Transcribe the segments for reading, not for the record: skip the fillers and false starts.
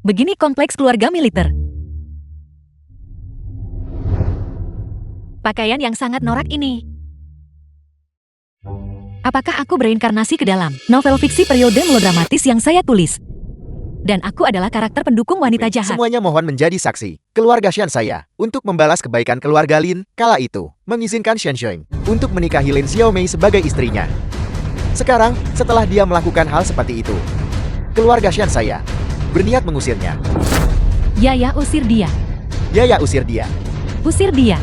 Begini kompleks keluarga militer. Pakaian yang sangat norak ini. Apakah aku bereinkarnasi ke dalam novel fiksi periode melodramatis yang saya tulis? Dan aku adalah karakter pendukung wanita jahat. Semuanya mohon menjadi saksi. Keluarga Shen saya, untuk membalas kebaikan keluarga Lin, kala itu, mengizinkan Shen Xiong untuk menikahi Lin Xiaomei sebagai istrinya. Sekarang, setelah dia melakukan hal seperti itu, keluarga Shen saya berniat mengusirnya. Ya, usir dia. Ya, usir dia. Usir dia.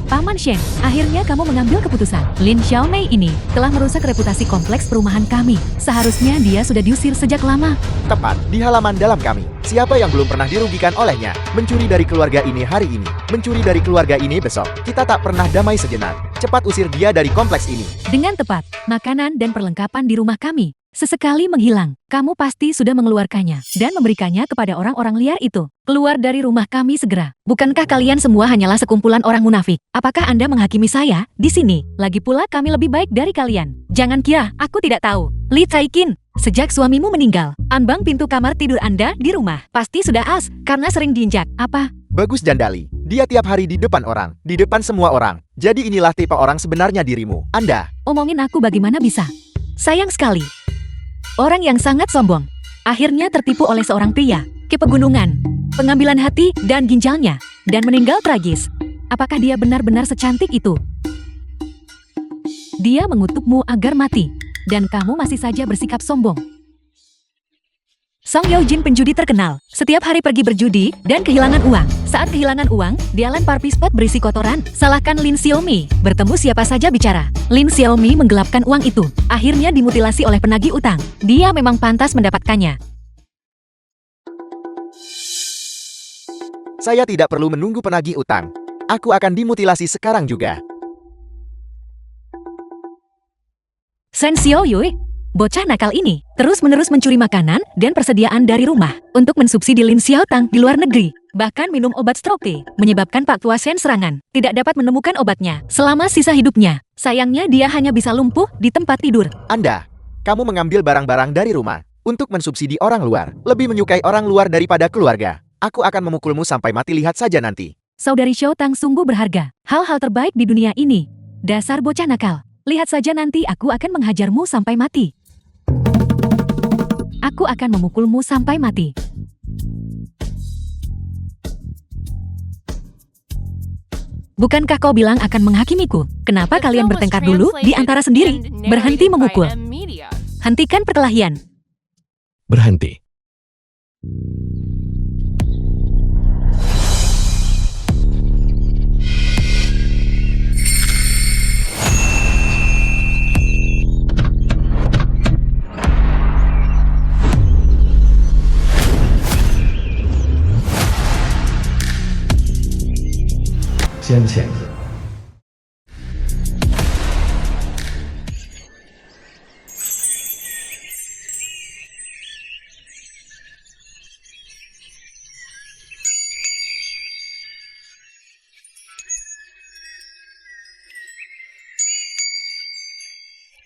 Paman Shen, akhirnya kamu mengambil keputusan. Lin Xiaomei ini telah merusak reputasi kompleks perumahan kami. Seharusnya dia sudah diusir sejak lama. Tepat di halaman dalam kami. Siapa yang belum pernah dirugikan olehnya? Mencuri dari keluarga ini hari ini, mencuri dari keluarga ini besok. Kita tak pernah damai sejenak. Cepat usir dia dari kompleks ini. Dengan tepat, makanan dan perlengkapan di rumah kami sesekali menghilang. Kamu pasti sudah mengeluarkannya dan memberikannya kepada orang-orang liar itu. Keluar dari rumah kami segera. Bukankah kalian semua hanyalah sekumpulan orang munafik? Apakah Anda menghakimi saya di sini? Lagi pula kami lebih baik dari kalian. Jangan kira aku tidak tahu. Li Caiqin, sejak suamimu meninggal, ambang pintu kamar tidur Anda di rumah pasti sudah as karena sering diinjak. Apa? Bagus Jandali. Dia tiap hari di depan orang, di depan semua orang. Jadi inilah tipe orang sebenarnya dirimu. Anda. Omongin aku bagaimana bisa? Sayang sekali. Orang yang sangat sombong akhirnya tertipu oleh seorang pria ke pegunungan, pengambilan hati dan ginjalnya, dan meninggal tragis. Apakah dia benar-benar secantik itu? Dia mengutukmu agar mati, dan kamu masih saja bersikap sombong. Song Yaojin penjudi terkenal, setiap hari pergi berjudi dan kehilangan uang. Saat kehilangan uang, dia lempar pispot berisi kotoran. Salahkan Lin Xiaomi, bertemu siapa saja bicara. Lin Xiaomi menggelapkan uang itu, akhirnya dimutilasi oleh penagih utang. Dia memang pantas mendapatkannya. Saya tidak perlu menunggu penagih utang. Aku akan dimutilasi sekarang juga. Shen Xiaoyui, bocah nakal ini terus-menerus mencuri makanan dan persediaan dari rumah untuk mensubsidi Lin Xiaotang di luar negeri. Bahkan minum obat stroke menyebabkan Pak Tua Shen serangan. Tidak dapat menemukan obatnya selama sisa hidupnya. Sayangnya dia hanya bisa lumpuh di tempat tidur. Anda, kamu mengambil barang-barang dari rumah untuk mensubsidi orang luar. Lebih menyukai orang luar daripada keluarga. Aku akan memukulmu sampai mati, lihat saja nanti. Saudari Xiaotang sungguh berharga. Hal-hal terbaik di dunia ini. Dasar bocah nakal. Lihat saja nanti aku akan menghajarmu sampai mati. Aku akan memukulmu sampai mati. Bukankah kau bilang akan menghakimiku? Kenapa kalian bertengkar dulu di antara sendiri? Berhenti memukul. Hentikan perkelahian. Berhenti. Xian.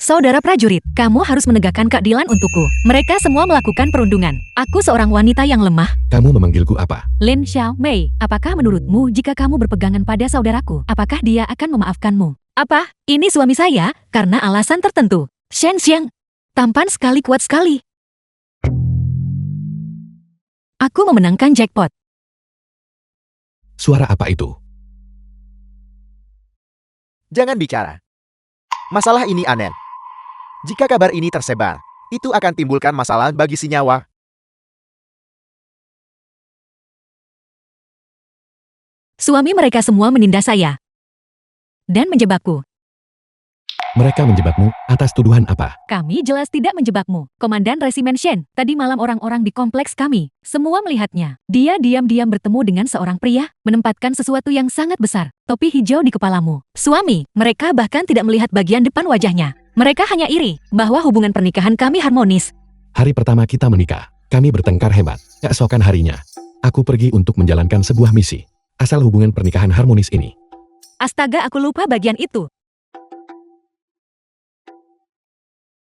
Saudara prajurit, kamu harus menegakkan keadilan untukku. Mereka semua melakukan perundungan. Aku seorang wanita yang lemah. Kamu memanggilku apa? Lin Xiaomei, apakah menurutmu jika kamu berpegangan pada saudaraku, apakah dia akan memaafkanmu? Apa? Ini suami saya, karena alasan tertentu. Shen Xiang, tampan sekali, kuat sekali. Aku memenangkan jackpot. Suara apa itu? Jangan bicara. Masalah ini aneh. Jika kabar ini tersebar, itu akan timbulkan masalah bagi si nyawa. Suami mereka semua menindas saya dan menjebakku. Mereka menjebakmu atas tuduhan apa? Kami jelas tidak menjebakmu, Komandan Resimen Shen. Tadi malam orang-orang di kompleks kami semua melihatnya. Dia diam-diam bertemu dengan seorang pria, menempatkan sesuatu yang sangat besar, topi hijau di kepalamu. Suami, mereka bahkan tidak melihat bagian depan wajahnya. Mereka hanya iri bahwa hubungan pernikahan kami harmonis. Hari pertama kita menikah, kami bertengkar hebat. Keesokan harinya, aku pergi untuk menjalankan sebuah misi. Asal hubungan pernikahan harmonis ini. Astaga, aku lupa bagian itu.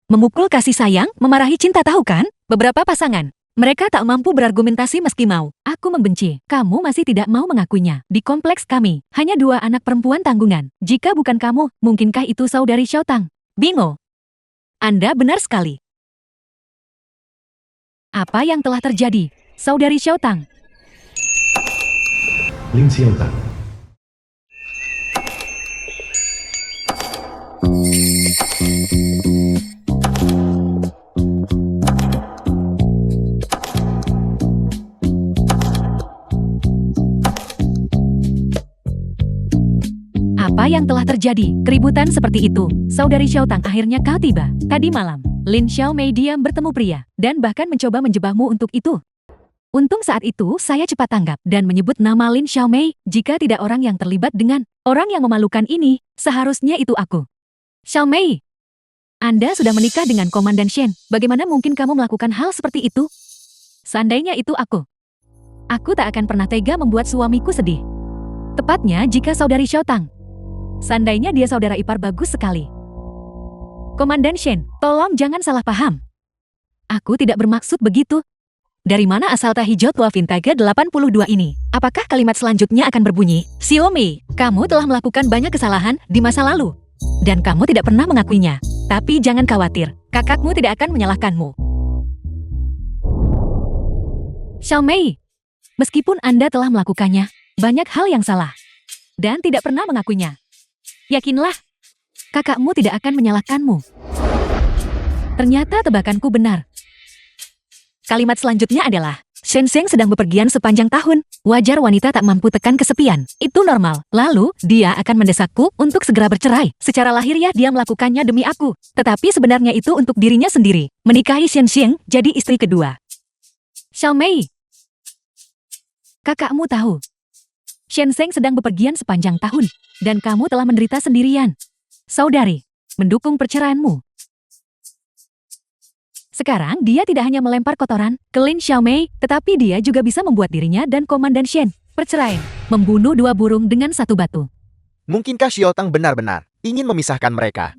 Memukul kasih sayang, memarahi cinta, tahu kan? Beberapa pasangan Mereka tak mampu berargumentasi meski mau. Aku membenci. Kamu masih tidak mau mengakuinya. Di kompleks kami, hanya 2 anak perempuan tanggungan. Jika bukan kamu, mungkinkah itu saudari Xiaotang? Bingo. Anda benar sekali. Apa yang telah terjadi, saudari Xiaotang? Lin Xiaotang. Apa yang telah terjadi? Keributan seperti itu. Saudari Xiaotang, akhirnya kau tiba. Tadi malam, Lin Xiaomei diam bertemu pria, dan bahkan mencoba menjebakmu untuk itu. Untung saat itu saya cepat tanggap dan menyebut nama Lin Xiaomei. Jika tidak orang yang terlibat dengan orang yang memalukan ini, seharusnya itu aku. Xiaomei, Anda sudah menikah dengan Komandan Shen. Bagaimana mungkin kamu melakukan hal seperti itu? Seandainya itu aku tak akan pernah tega membuat suamiku sedih. Tepatnya jika saudari Xiaotang. Seandainya dia saudara ipar bagus sekali. Komandan Shen, tolong jangan salah paham. Aku tidak bermaksud begitu. Dari mana asal Tahijot tua Vintage 82 ini? Apakah kalimat selanjutnya akan berbunyi, Xiaomei, kamu telah melakukan banyak kesalahan di masa lalu. Dan kamu tidak pernah mengakuinya. Tapi jangan khawatir, kakakmu tidak akan menyalahkanmu. Xiaomei, meskipun Anda telah melakukannya, banyak hal yang salah. Dan tidak pernah mengakuinya. Yakinlah, kakakmu tidak akan menyalahkanmu. Ternyata tebakanku benar. Kalimat selanjutnya adalah, Shen Sheng sedang bepergian sepanjang tahun. Wajar wanita tak mampu tekan kesepian. Itu normal. Lalu, dia akan mendesakku untuk segera bercerai. Secara lahiriah dia melakukannya demi aku. Tetapi sebenarnya itu untuk dirinya sendiri. Menikahi Shen Sheng jadi istri kedua. Xiaomei, kakakmu tahu. Shen Sheng sedang bepergian sepanjang tahun. Dan kamu telah menderita sendirian. Saudari, mendukung perceraianmu. Sekarang dia tidak hanya melempar kotoran ke Lin Xiaomei, tetapi dia juga bisa membuat dirinya dan Komandan Shen perceraian, membunuh 2 burung dengan 1 batu. Mungkinkah Xiaotang benar-benar ingin memisahkan mereka?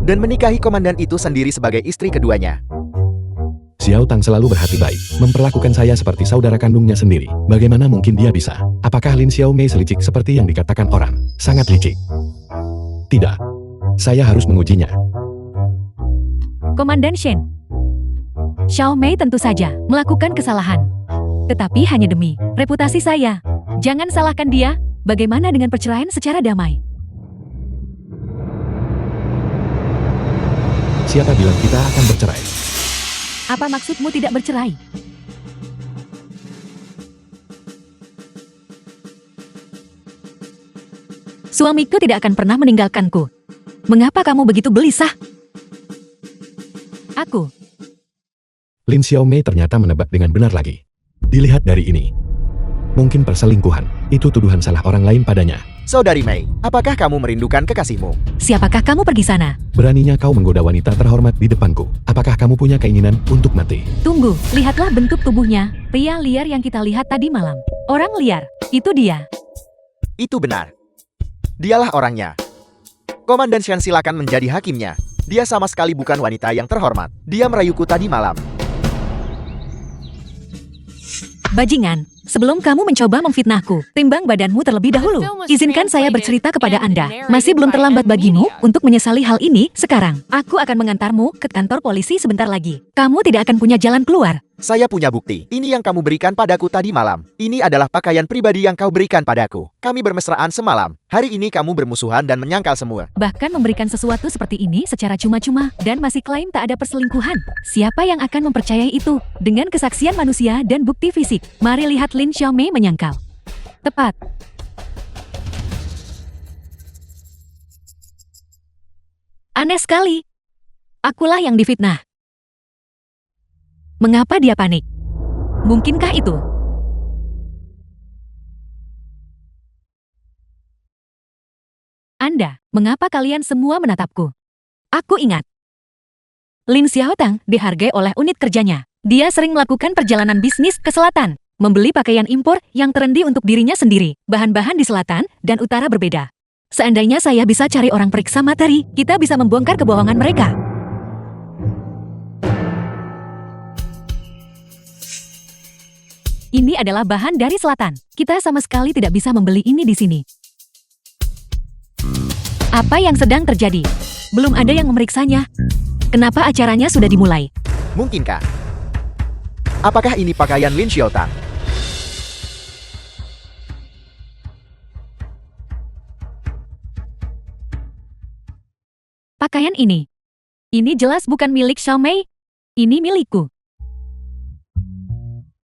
Dan menikahi komandan itu sendiri sebagai istri keduanya. Xiaotang selalu berhati baik, memperlakukan saya seperti saudara kandungnya sendiri. Bagaimana mungkin dia bisa? Apakah Lin Xiaomei selicik seperti yang dikatakan orang? Sangat licik. Tidak. Saya harus mengujinya. Komandan Shen, Xiaomei tentu saja melakukan kesalahan. Tetapi hanya demi reputasi saya. Jangan salahkan dia. Bagaimana dengan perceraian secara damai? Siapa bilang kita akan bercerai? Apa maksudmu tidak bercerai? Suamiku tidak akan pernah meninggalkanku. Mengapa kamu begitu gelisah? Aku. Lin Xiaomei ternyata menebak dengan benar lagi. Dilihat dari ini. Mungkin perselingkuhan. Itu tuduhan salah orang lain padanya. Saudari Mei, apakah kamu merindukan kekasihmu? Siapakah kamu pergi sana? Beraninya kau menggoda wanita terhormat di depanku. Apakah kamu punya keinginan untuk mati? Tunggu, lihatlah bentuk tubuhnya. Pria liar yang kita lihat tadi malam. Orang liar, itu dia. Itu benar. Dialah orangnya. Komandan Shen silakan menjadi hakimnya. Dia sama sekali bukan wanita yang terhormat. Dia merayuku tadi malam. Bajingan, sebelum kamu mencoba memfitnahku, timbang badanmu terlebih dahulu. Izinkan saya bercerita kepada Anda. Masih belum terlambat bagimu untuk menyesali hal ini sekarang. Aku akan mengantarmu ke kantor polisi sebentar lagi. Kamu tidak akan punya jalan keluar. Saya punya bukti. Ini yang kamu berikan padaku tadi malam. Ini adalah pakaian pribadi yang kau berikan padaku. Kami bermesraan semalam. Hari ini kamu bermusuhan dan menyangkal semua. Bahkan memberikan sesuatu seperti ini secara cuma-cuma dan masih klaim tak ada perselingkuhan. Siapa yang akan mempercayai itu? Dengan kesaksian manusia dan bukti fisik. Mari lihat Lin Xiaomei menyangkal. Tepat. Aneh sekali. Akulah yang difitnah. Mengapa dia panik? Mungkinkah itu? Anda, mengapa kalian semua menatapku? Aku ingat. Lin Xiaotang dihargai oleh unit kerjanya. Dia sering melakukan perjalanan bisnis ke selatan, membeli pakaian impor yang trendy untuk dirinya sendiri. Bahan-bahan di selatan dan utara berbeda. Seandainya saya bisa cari orang periksa materi, kita bisa membongkar kebohongan mereka. Ini adalah bahan dari selatan. Kita sama sekali tidak bisa membeli ini di sini. Apa yang sedang terjadi? Belum ada yang memeriksanya. Kenapa acaranya sudah dimulai? Mungkinkah? Apakah ini pakaian Lin Xiaotang? Pakaian ini. Ini jelas bukan milik Xiaomei. Ini milikku.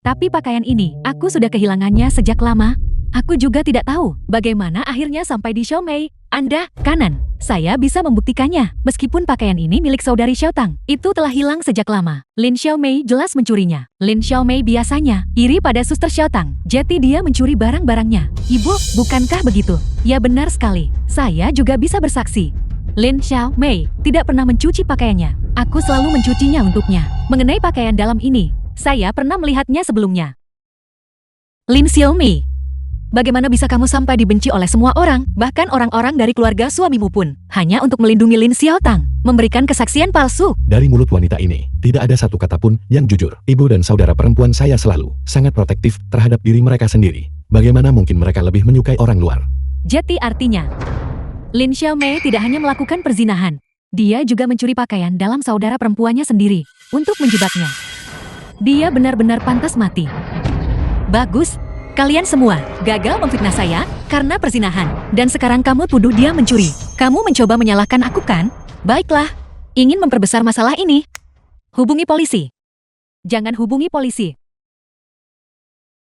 Tapi pakaian ini, aku sudah kehilangannya sejak lama. Aku juga tidak tahu bagaimana akhirnya sampai di Xiaomei. Anda, kanan. Saya bisa membuktikannya. Meskipun pakaian ini milik saudari Xiaotang, itu telah hilang sejak lama. Lin Xiaomei jelas mencurinya. Lin Xiaomei biasanya iri pada suster Xiaotang. Jadi dia mencuri barang-barangnya. Ibu, bukankah begitu? Ya benar sekali. Saya juga bisa bersaksi. Lin Xiaomei tidak pernah mencuci pakaiannya. Aku selalu mencucinya untuknya. Mengenai pakaian dalam ini, saya pernah melihatnya sebelumnya. Lin Xiaomei, bagaimana bisa kamu sampai dibenci oleh semua orang, bahkan orang-orang dari keluarga suamimu pun, hanya untuk melindungi Lin Xiaotang, memberikan kesaksian palsu? Dari mulut wanita ini, tidak ada satu kata pun yang jujur. Ibu dan saudara perempuan saya selalu sangat protektif terhadap diri mereka sendiri. Bagaimana mungkin mereka lebih menyukai orang luar? Jadi artinya, Lin Xiaomei tidak hanya melakukan perzinahan, dia juga mencuri pakaian dalam saudara perempuannya sendiri untuk menjebaknya. Dia benar-benar pantas mati. Bagus, kalian semua gagal memfitnah saya karena perzinahan, dan sekarang kamu tuduh dia mencuri. Kamu mencoba menyalahkan aku kan? Baiklah, ingin memperbesar masalah ini? Hubungi polisi. Jangan hubungi polisi.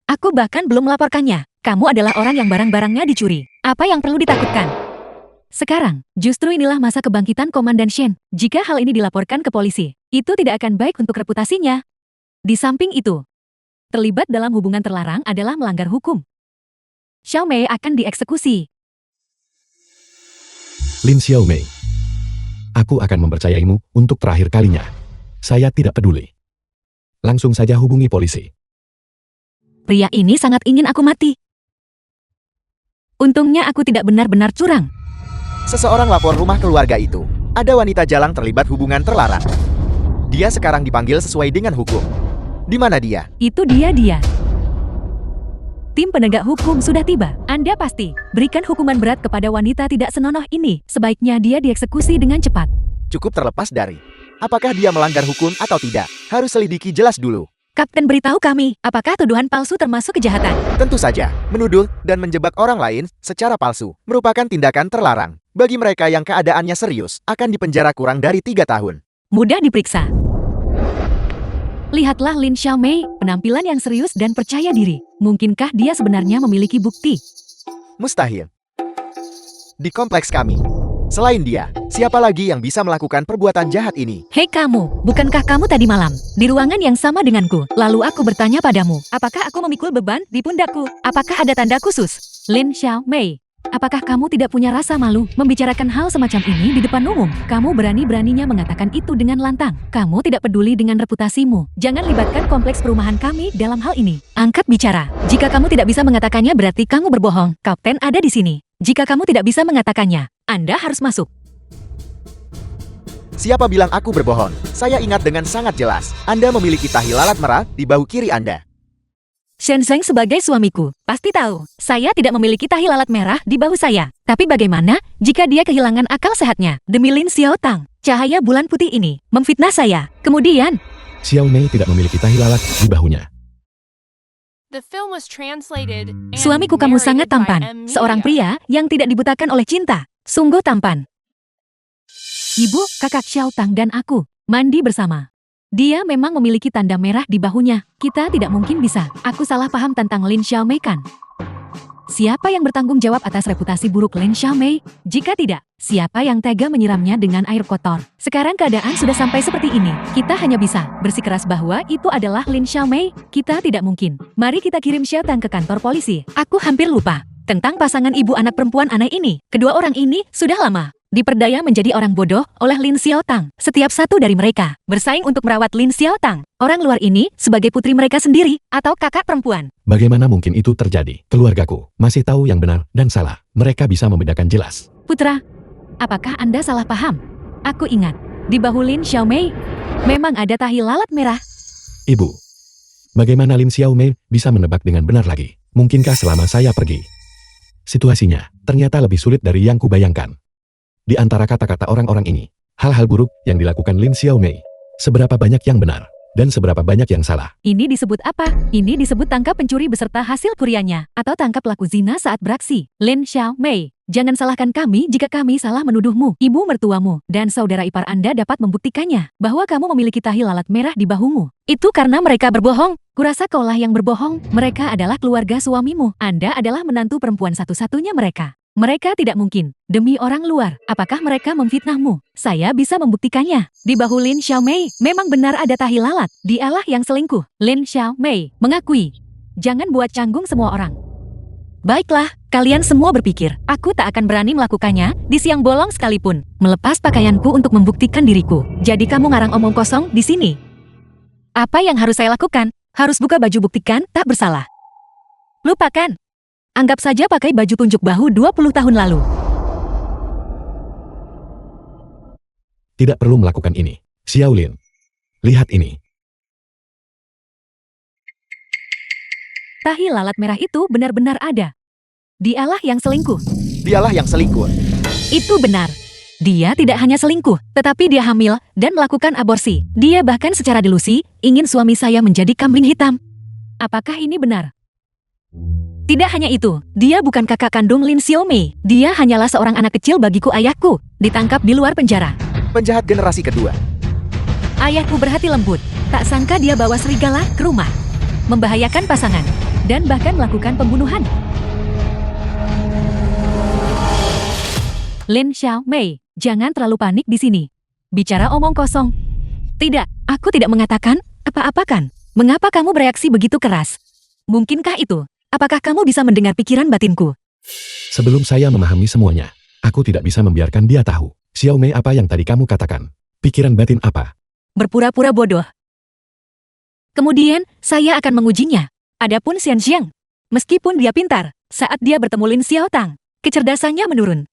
Aku bahkan belum melaporkannya. Kamu adalah orang yang barang-barangnya dicuri. Apa yang perlu ditakutkan? Sekarang, justru inilah masa kebangkitan Komandan Shen. Jika hal ini dilaporkan ke polisi, itu tidak akan baik untuk reputasinya. Di samping itu, terlibat dalam hubungan terlarang adalah melanggar hukum. Xiaomei akan dieksekusi. Lin Xiaomei, aku akan mempercayaimu untuk terakhir kalinya. Saya tidak peduli. Langsung saja hubungi polisi. Pria ini sangat ingin aku mati. Untungnya aku tidak benar-benar curang. Seseorang lapor rumah keluarga itu. Ada wanita jalang terlibat hubungan terlarang. Dia sekarang dipanggil sesuai dengan hukum. Di mana dia? Itu dia. Tim penegak hukum sudah tiba. Anda pasti berikan hukuman berat kepada wanita tidak senonoh ini. Sebaiknya dia dieksekusi dengan cepat. Cukup terlepas dari apakah dia melanggar hukum atau tidak. Harus selidiki jelas dulu. Kapten, beritahu kami, apakah tuduhan palsu termasuk kejahatan? Tentu saja, menuduh dan menjebak orang lain secara palsu merupakan tindakan terlarang. Bagi mereka yang keadaannya serius, akan dipenjara kurang dari 3 tahun. Mudah diperiksa. Lihatlah Lin Xiaomei, penampilan yang serius dan percaya diri. Mungkinkah dia sebenarnya memiliki bukti? Mustahil. Di kompleks kami, selain dia, siapa lagi yang bisa melakukan perbuatan jahat ini? Hei kamu, bukankah kamu tadi malam di ruangan yang sama denganku? Lalu aku bertanya padamu, apakah aku memikul beban di pundakku? Apakah ada tanda khusus? Lin Xiaomei, apakah kamu tidak punya rasa malu membicarakan hal semacam ini di depan umum? Kamu berani-beraninya mengatakan itu dengan lantang. Kamu tidak peduli dengan reputasimu. Jangan libatkan kompleks perumahan kami dalam hal ini. Angkat bicara. Jika kamu tidak bisa mengatakannya berarti kamu berbohong. Kapten ada di sini. Jika kamu tidak bisa mengatakannya, Anda harus masuk. Siapa bilang aku berbohong? Saya ingat dengan sangat jelas. Anda memiliki tahi lalat merah di bahu kiri Anda. Shenzhen sebagai suamiku, pasti tahu, saya tidak memiliki tahi lalat merah di bahu saya. Tapi bagaimana jika dia kehilangan akal sehatnya? Demi Lin Xiaotang, cahaya bulan putih ini memfitnah saya. Kemudian, Xiaomei tidak memiliki tahi lalat di bahunya. suamiku kamu sangat tampan, seorang pria yang tidak dibutakan oleh cinta. Sungguh tampan. Ibu, kakak Xiaotang dan aku mandi bersama. Dia memang memiliki tanda merah di bahunya. Kita tidak mungkin bisa. Aku salah paham tentang Lin Xiaomei kan? Siapa yang bertanggung jawab atas reputasi buruk Lin Xiaomei? Jika tidak, siapa yang tega menyiramnya dengan air kotor? Sekarang keadaan sudah sampai seperti ini. Kita hanya bisa bersikeras bahwa itu adalah Lin Xiaomei. Kita tidak mungkin. Mari kita kirim Xiaotang ke kantor polisi. Aku hampir lupa tentang pasangan ibu anak perempuan aneh ini. Kedua orang ini sudah lama diperdaya menjadi orang bodoh oleh Lin Xiaotang. Setiap satu dari mereka bersaing untuk merawat Lin Xiaotang, orang luar ini, sebagai putri mereka sendiri atau kakak perempuan. Bagaimana mungkin itu terjadi? Keluargaku masih tahu yang benar dan salah. Mereka bisa membedakan jelas. Putra, apakah Anda salah paham? Aku ingat, di bahu Lin Xiaomei memang ada tahi lalat merah. Ibu, Bagaimana Lin Xiaomei bisa menebak dengan benar lagi? Mungkinkah selama saya pergi? Situasinya ternyata lebih sulit dari yang kubayangkan. Di antara kata-kata orang-orang ini, hal-hal buruk yang dilakukan Lin Xiaomei, seberapa banyak yang benar, dan seberapa banyak yang salah. Ini disebut apa? Ini disebut tangkap pencuri beserta hasil curiannya, atau tangkap pelaku zina saat beraksi. Lin Xiaomei, jangan salahkan kami jika kami salah menuduhmu. Ibu mertuamu dan saudara ipar Anda dapat membuktikannya, bahwa kamu memiliki tahi lalat merah di bahumu. Itu karena mereka berbohong. Kurasa kaulah yang berbohong. Mereka adalah keluarga suamimu. Anda adalah menantu perempuan satu-satunya mereka. Mereka tidak mungkin, demi orang luar. Apakah mereka memfitnahmu? Saya bisa membuktikannya. Di bahu Lin Xiaomei memang benar ada tahi lalat. Dialah yang selingkuh. Lin Xiaomei mengakui. Jangan buat canggung semua orang. Baiklah, kalian semua berpikir, aku tak akan berani melakukannya di siang bolong sekalipun. Melepas pakaianku untuk membuktikan diriku. Jadi kamu ngarang omong kosong di sini. Apa yang harus saya lakukan? Harus buka baju buktikan tak bersalah. Lupakan. Anggap saja pakai baju tunjuk bahu 20 tahun lalu. Tidak perlu melakukan ini. Xiao Lin. Lihat ini. Tahi lalat merah itu benar-benar ada. Dialah yang selingkuh. Dialah yang selingkuh. Itu benar. Dia tidak hanya selingkuh, tetapi dia hamil dan melakukan aborsi. Dia bahkan secara delusi ingin suami saya menjadi kambing hitam. Apakah ini benar? Tidak hanya itu, dia bukan kakak kandung Lin Xiaomei. Dia hanyalah seorang anak kecil bagiku ayahku, ditangkap di luar penjara. Penjahat generasi kedua. Ayahku berhati lembut, tak sangka dia bawa serigala ke rumah, membahayakan pasangan, dan bahkan melakukan pembunuhan. Lin Xiaomei, jangan terlalu panik di sini. Bicara omong kosong. Tidak, aku tidak mengatakan apa-apakan. Mengapa kamu bereaksi begitu keras? Mungkinkah itu? Apakah kamu bisa mendengar pikiran batinku? Sebelum saya memahami semuanya, aku tidak bisa membiarkan dia tahu. Xiaomei, apa yang tadi kamu katakan? Pikiran batin apa? Berpura-pura bodoh. Kemudian, saya akan mengujinya. Adapun Xian Xiang, meskipun dia pintar, saat dia bertemu Lin Xiaotang, kecerdasannya menurun.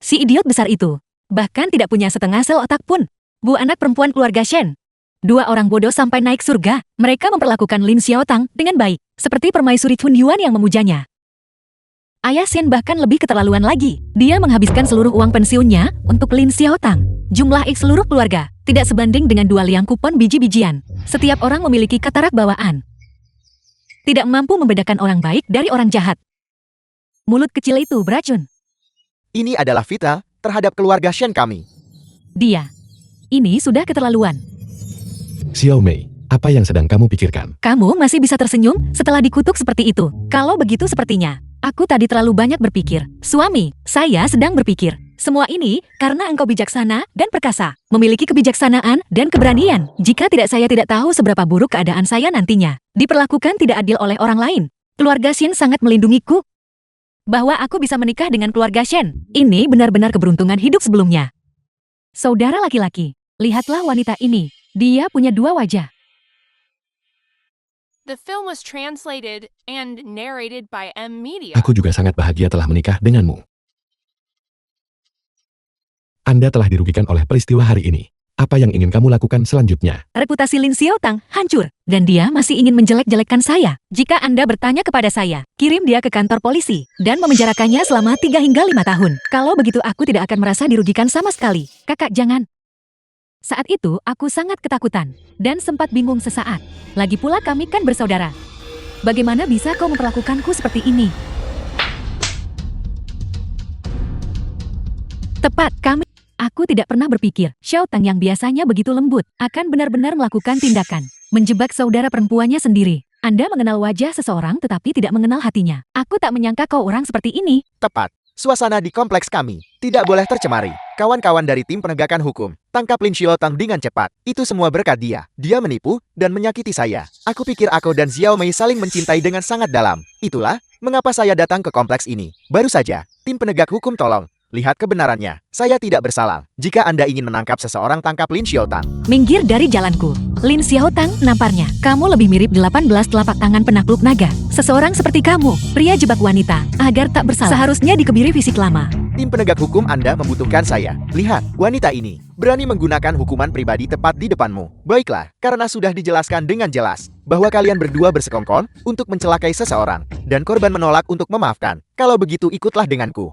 Si idiot besar itu, bahkan tidak punya setengah sel otak pun. Bu anak perempuan keluarga Shen. Dua orang bodoh sampai naik surga. Mereka memperlakukan Lin Xiaotang dengan baik, seperti permaisuri Chun Yuan yang memujanya. Ayah Shen bahkan lebih keterlaluan lagi. Dia menghabiskan seluruh uang pensiunnya untuk Lin Xiaotang. Jumlah X seluruh keluarga tidak sebanding dengan 2 liang kupon biji-bijian. Setiap orang memiliki katarak bawaan. Tidak mampu membedakan orang baik dari orang jahat. Mulut kecil itu beracun. Ini adalah fitnah terhadap keluarga Shen kami. Dia. Ini sudah keterlaluan. Xiaomei, apa yang sedang kamu pikirkan? Kamu masih bisa tersenyum setelah dikutuk seperti itu. Kalau begitu sepertinya, aku tadi terlalu banyak berpikir. Suami, saya sedang berpikir. Semua ini karena engkau bijaksana dan perkasa. Memiliki kebijaksanaan dan keberanian. Jika tidak, saya tidak tahu seberapa buruk keadaan saya nantinya. Diperlakukan tidak adil oleh orang lain. Keluarga Shen sangat melindungiku. Bahwa aku bisa menikah dengan keluarga Shen. Ini benar-benar keberuntungan hidup sebelumnya. Saudara laki-laki, lihatlah wanita ini. Dia punya 2 wajah. The film was translated and narrated by M Media. Aku juga sangat bahagia telah menikah denganmu. Anda telah dirugikan oleh peristiwa hari ini. Apa yang ingin kamu lakukan selanjutnya? Reputasi Lin Xiaotang hancur, dan dia masih ingin menjelek-jelekkan saya. Jika Anda bertanya kepada saya, kirim dia ke kantor polisi, dan memenjarakannya selama 3 hingga 5 tahun. Kalau begitu aku tidak akan merasa dirugikan sama sekali. Kakak, jangan. Saat itu, aku sangat ketakutan, dan sempat bingung sesaat. Lagi pula kami kan bersaudara. Bagaimana bisa kau memperlakukanku seperti ini? Tepat, kami. Aku tidak pernah berpikir, Xiaotang yang biasanya begitu lembut, akan benar-benar melakukan tindakan. Menjebak saudara perempuannya sendiri. Anda mengenal wajah seseorang tetapi tidak mengenal hatinya. Aku tak menyangka kau orang seperti ini. Tepat. Suasana di kompleks kami tidak boleh tercemari. Kawan-kawan dari tim penegakan hukum, tangkap Lin Xiaotang dengan cepat. Itu semua berkat dia. Dia menipu dan menyakiti saya. Aku pikir aku dan Xiaomei saling mencintai dengan sangat dalam. Itulah mengapa saya datang ke kompleks ini. Baru saja, tim penegak hukum tolong. Lihat kebenarannya, saya tidak bersalah. Jika Anda ingin menangkap seseorang, tangkap Lin Xiaotang. Minggir dari jalanku. Lin Xiaotang, namparnya, kamu lebih mirip 18 telapak tangan penakluk naga. Seseorang seperti kamu, pria jebak wanita, agar tak bersalah. Seharusnya dikebiri fisik lama. Tim penegak hukum Anda membutuhkan saya. Lihat, wanita ini berani menggunakan hukuman pribadi tepat di depanmu. Baiklah, karena sudah dijelaskan dengan jelas bahwa kalian berdua bersekongkol untuk mencelakai seseorang, dan korban menolak untuk memaafkan. Kalau begitu ikutlah denganku.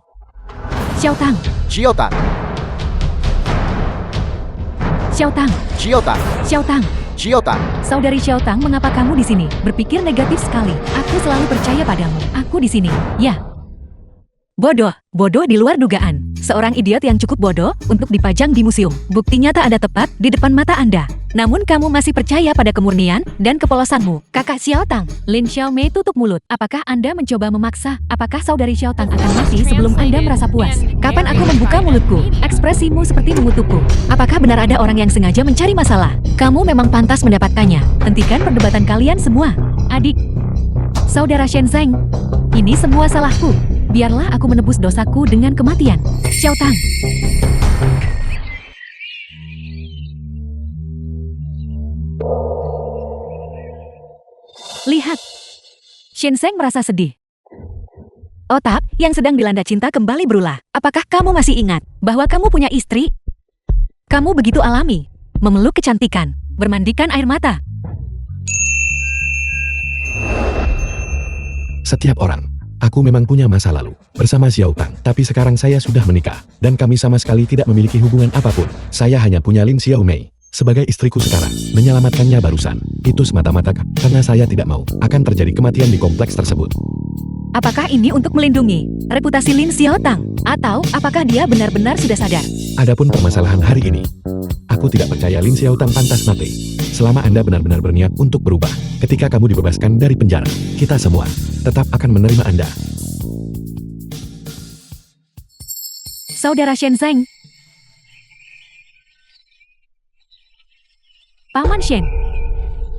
Xiao Tang, Xiao Tang, Xiao Tang, Xiao Tang, Xiao Tang. Xiao Tang. Saudari Xiao Tang, mengapa kamu di sini? Berpikir negatif sekali. Aku selalu percaya padamu. Aku di sini. Ya. Bodoh, bodoh di luar dugaan. Seorang idiot yang cukup bodoh untuk dipajang di museum. Buktinya tak ada tepat di depan mata Anda. Namun kamu masih percaya pada kemurnian dan kepolosanmu. Kakak Xiao Tang, Lin Xiaomei tutup mulut. Apakah Anda mencoba memaksa? Apakah saudari Xiao Tang akan mati sebelum Anda merasa puas? Kapan aku membuka mulutku? Ekspresimu seperti mengutukku. Apakah benar ada orang yang sengaja mencari masalah? Kamu memang pantas mendapatkannya. Hentikan perdebatan kalian semua. Adik, saudara Shenzeng, ini semua salahku. Biarlah aku menebus dosaku dengan kematian. Xiao Tang. Lihat. Shenzeng merasa sedih. Otak yang sedang dilanda cinta kembali berulah. Apakah kamu masih ingat bahwa kamu punya istri? Kamu begitu alami, memeluk kecantikan, bermandikan air mata. Setiap orang, aku memang punya masa lalu bersama Xiao Tang, tapi sekarang saya sudah menikah dan kami sama sekali tidak memiliki hubungan apapun. Saya hanya punya Lin Xiaomei sebagai istriku sekarang. Menyelamatkannya barusan itu semata-mata karena saya tidak mau akan terjadi kematian di kompleks tersebut. Apakah ini untuk melindungi reputasi Lin Xiao Tang? Atau apakah dia benar-benar sudah sadar? Adapun permasalahan hari ini, aku tidak percaya Lin Xiao Tang pantas mati. Selama Anda benar-benar berniat untuk berubah, ketika kamu dibebaskan dari penjara, kita semua tetap akan menerima Anda. Saudara Shenzeng. Paman Shen,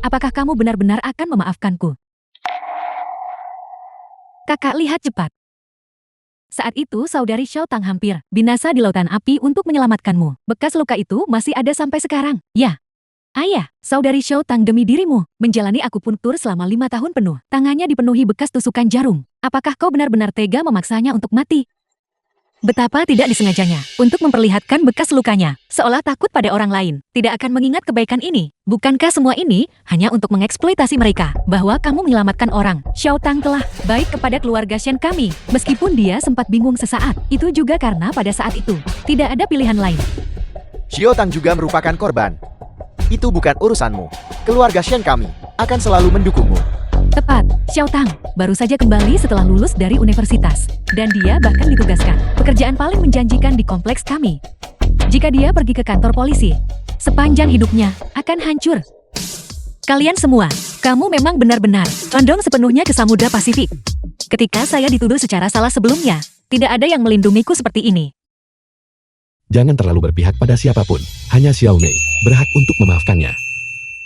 apakah kamu benar-benar akan memaafkanku? Kakak, lihat cepat. Saat itu saudari Xiao Tang hampir binasa di lautan api untuk menyelamatkanmu. Bekas luka itu masih ada sampai sekarang. Ya. Ayah, saudari Xiao Tang demi dirimu, menjalani akupuntur selama 5 tahun penuh. Tangannya dipenuhi bekas tusukan jarum. Apakah kau benar-benar tega memaksanya untuk mati? Betapa tidak disengajanya untuk memperlihatkan bekas lukanya, seolah takut pada orang lain, tidak akan mengingat kebaikan ini. Bukankah semua ini hanya untuk mengeksploitasi mereka, bahwa kamu menyelamatkan orang? Xiao Tang telah baik kepada keluarga Shen kami, meskipun dia sempat bingung sesaat. Itu juga karena pada saat itu, tidak ada pilihan lain. Xiao Tang juga merupakan korban. Itu bukan urusanmu. Keluarga Shen kami akan selalu mendukungmu. Tepat, Xiao Tang baru saja kembali setelah lulus dari universitas. Dan dia bahkan ditugaskan pekerjaan paling menjanjikan di kompleks kami. Jika dia pergi ke kantor polisi, sepanjang hidupnya akan hancur. Kalian semua, kamu memang benar-benar condong sepenuhnya ke Samudra Pasifik. Ketika saya dituduh secara salah sebelumnya, tidak ada yang melindungiku seperti ini. Jangan terlalu berpihak pada siapapun, hanya Xiaomei berhak untuk memaafkannya.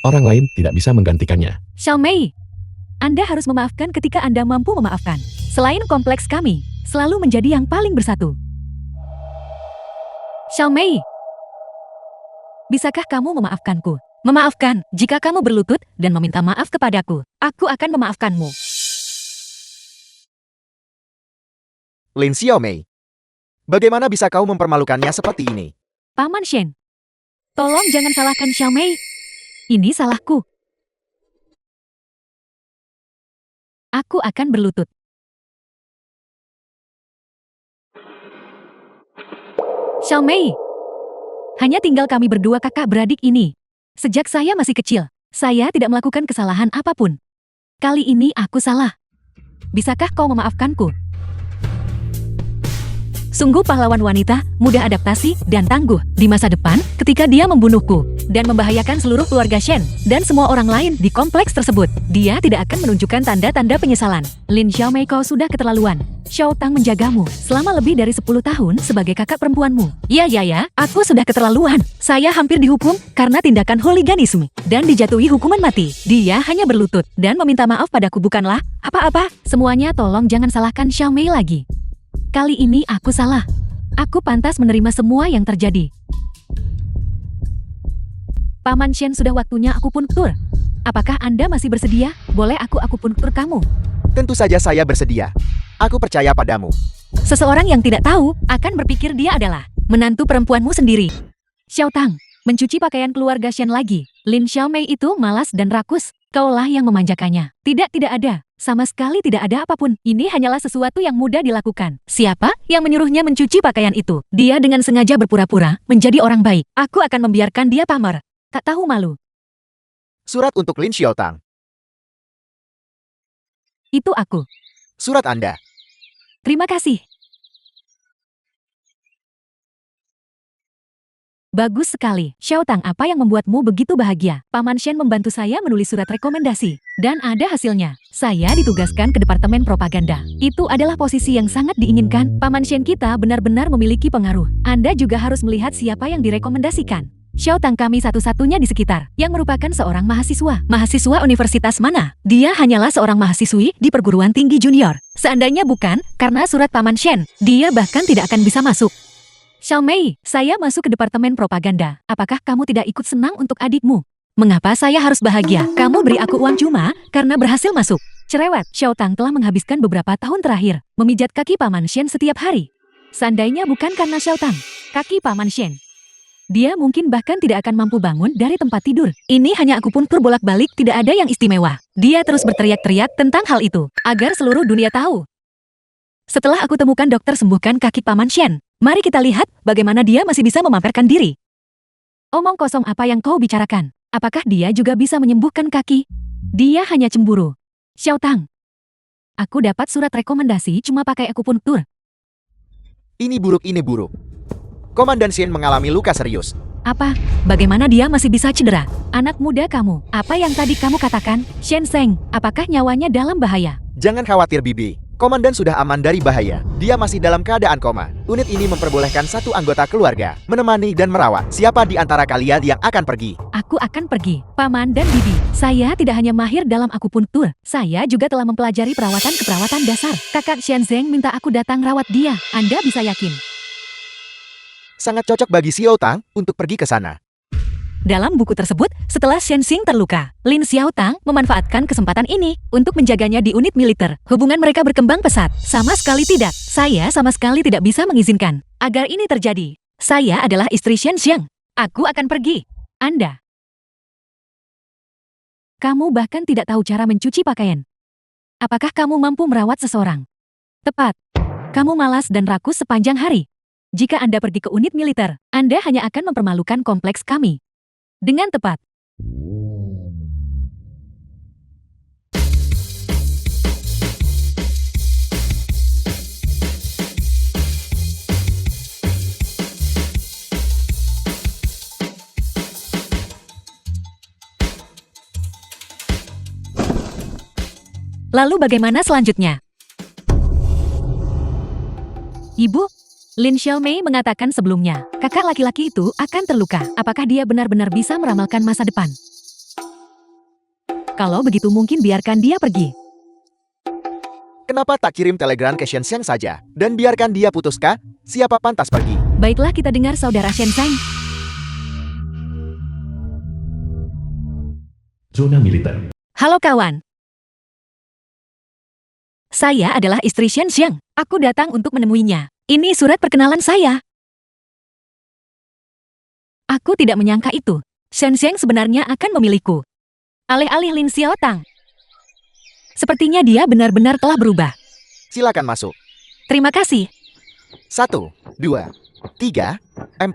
Orang lain tidak bisa menggantikannya. Xiaomei, Anda harus memaafkan ketika Anda mampu memaafkan. Selain kompleks kami, selalu menjadi yang paling bersatu. Xiaomei, bisakah kamu memaafkanku? Memaafkan jika kamu berlutut dan meminta maaf kepadaku. Aku akan memaafkanmu. Lin Xiaomei, bagaimana bisa kau mempermalukannya seperti ini? Paman Shen, tolong jangan salahkan Xiaomei. Ini salahku. Aku akan berlutut. Xiaomei, hanya tinggal kami berdua kakak beradik ini. Sejak saya masih kecil, saya tidak melakukan kesalahan apapun. Kali ini aku salah. Bisakah kau memaafkanku? Sungguh pahlawan wanita, mudah adaptasi, dan tangguh. Di masa depan, ketika dia membunuhku, dan membahayakan seluruh keluarga Shen, dan semua orang lain di kompleks tersebut, dia tidak akan menunjukkan tanda-tanda penyesalan. Lin Xiaomei, kau sudah keterlaluan. Xiao Tang menjagamu selama lebih dari 10 tahun sebagai kakak perempuanmu. Ya, aku sudah keterlaluan. Saya hampir dihukum karena tindakan hooliganisme, dan dijatuhi hukuman mati. Dia hanya berlutut, dan meminta maaf padaku bukanlah apa-apa. Semuanya tolong jangan salahkan Xiaomei lagi. Kali ini aku salah. Aku pantas menerima semua yang terjadi. Paman Shen, sudah waktunya akupuntur. Apakah Anda masih bersedia? Boleh aku akupuntur kamu? Tentu saja saya bersedia. Aku percaya padamu. Seseorang yang tidak tahu akan berpikir dia adalah menantu perempuanmu sendiri. Xiao Tang mencuci pakaian keluarga Shen lagi. Lin Xiaomei itu malas dan rakus. Kaulah yang memanjakannya. Tidak ada. Sama sekali tidak ada apapun. Ini hanyalah sesuatu yang mudah dilakukan. Siapa yang menyuruhnya mencuci pakaian itu? Dia dengan sengaja berpura-pura menjadi orang baik. Aku akan membiarkan dia pamer. Tak tahu malu. Surat untuk Lin Xiaotang. Itu aku. Surat Anda. Terima kasih. Bagus sekali. Xiaotang, apa yang membuatmu begitu bahagia? Paman Shen membantu saya menulis surat rekomendasi. Dan ada hasilnya. Saya ditugaskan ke Departemen Propaganda. Itu adalah posisi yang sangat diinginkan. Paman Shen kita benar-benar memiliki pengaruh. Anda juga harus melihat siapa yang direkomendasikan. Xiaotang kami satu-satunya di sekitar, yang merupakan seorang mahasiswa. Mahasiswa universitas mana? Dia hanyalah seorang mahasiswi di perguruan tinggi junior. Seandainya bukan, karena surat Paman Shen, dia bahkan tidak akan bisa masuk. Xiao Mei, saya masuk ke Departemen Propaganda. Apakah kamu tidak ikut senang untuk adikmu? Mengapa saya harus bahagia? Kamu beri aku uang cuma karena berhasil masuk. Cerewet, Xiaotang telah menghabiskan beberapa tahun terakhir memijat kaki Paman Shen setiap hari. Seandainya bukan karena Xiaotang, kaki Paman Shen, dia mungkin bahkan tidak akan mampu bangun dari tempat tidur. Ini hanya akupuntur bolak-balik, tidak ada yang istimewa. Dia terus berteriak-teriak tentang hal itu, agar seluruh dunia tahu. Setelah aku temukan dokter sembuhkan kaki Paman Shen, mari kita lihat bagaimana dia masih bisa memamerkan diri. Omong kosong, apa yang kau bicarakan? Apakah dia juga bisa menyembuhkan kaki? Dia hanya cemburu. Xiaotang, aku dapat surat rekomendasi cuma pakai akupuntur. Ini buruk. Komandan Shen mengalami luka serius. Apa? Bagaimana dia masih bisa cedera? Anak muda kamu, apa yang tadi kamu katakan? Shen Zeng, apakah nyawanya dalam bahaya? Jangan khawatir, Bibi. Komandan sudah aman dari bahaya. Dia masih dalam keadaan koma. Unit ini memperbolehkan satu anggota keluarga menemani dan merawat. Siapa di antara kalian yang akan pergi? Aku akan pergi. Paman dan Bibi, saya tidak hanya mahir dalam akupuntur, saya juga telah mempelajari perawatan keperawatan dasar. Kakak Shen Zeng minta aku datang rawat dia. Anda bisa yakin. Sangat cocok bagi Xiaotang untuk pergi ke sana. Dalam buku tersebut, setelah Shen Xing terluka, Lin Xiaotang memanfaatkan kesempatan ini untuk menjaganya di unit militer. Hubungan mereka berkembang pesat. Sama sekali tidak. Saya sama sekali tidak bisa mengizinkan agar ini terjadi. Saya adalah istri Shen Xiang. Aku akan pergi. Anda. Kamu bahkan tidak tahu cara mencuci pakaian. Apakah kamu mampu merawat seseorang? Tepat. Kamu malas dan rakus sepanjang hari. Jika Anda pergi ke unit militer, Anda hanya akan mempermalukan kompleks kami. Dengan tepat. Lalu bagaimana selanjutnya? Ibu, Lin Xiaomei mengatakan sebelumnya, kakak laki-laki itu akan terluka. Apakah dia benar-benar bisa meramalkan masa depan? Kalau begitu mungkin biarkan dia pergi. Kenapa tak kirim telegram ke Shen Xiang saja dan biarkan dia putuskan siapa pantas pergi? Baiklah, kita dengar saudara Shen Zeng. Zona militer. Halo kawan. Saya adalah istri Shen Xiang. Aku datang untuk menemuinya. Ini surat perkenalan saya. Aku tidak menyangka itu. Shen Xiang sebenarnya akan memilihku. Alih-alih Lin Xiaotang. Sepertinya dia benar-benar telah berubah. Silakan masuk. Terima kasih. 1, 2, 3, 4.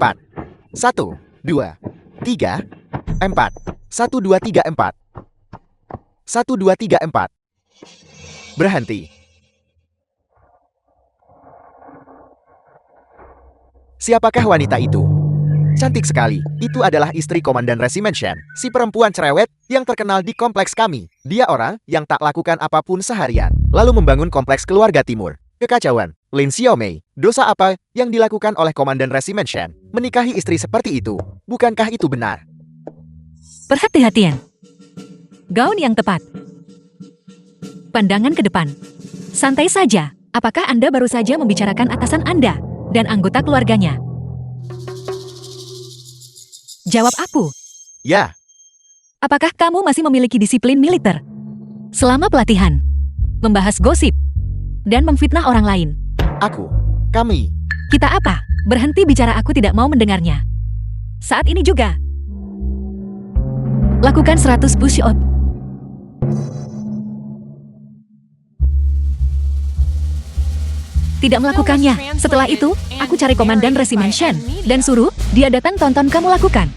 1, 2, 3, 4. 1, 2, 3, 4. 1, 2, 3, 4. Berhenti. Siapakah wanita itu? Cantik sekali. Itu adalah istri Komandan Resimen Shen, si perempuan cerewet yang terkenal di kompleks kami. Dia orang yang tak lakukan apapun seharian, lalu membangun kompleks keluarga timur. Kekacauan. Lin Xiaomei, dosa apa yang dilakukan oleh Komandan Resimen Shen? Menikahi istri seperti itu. Bukankah itu benar? Perhati-hatian. Gaun yang tepat. Pandangan ke depan. Santai saja. Apakah Anda baru saja membicarakan atasan Anda dan anggota keluarganya? Jawab aku. Ya. Apakah kamu masih memiliki disiplin militer? Selama pelatihan, membahas gosip, dan memfitnah orang lain. Kami. Kita apa? Berhenti bicara, aku tidak mau mendengarnya. Saat ini juga. Lakukan 100 push-up. tidak melakukannya. Setelah itu, aku cari Komandan Resimen Shen dan suruh dia datang tonton kamu lakukan.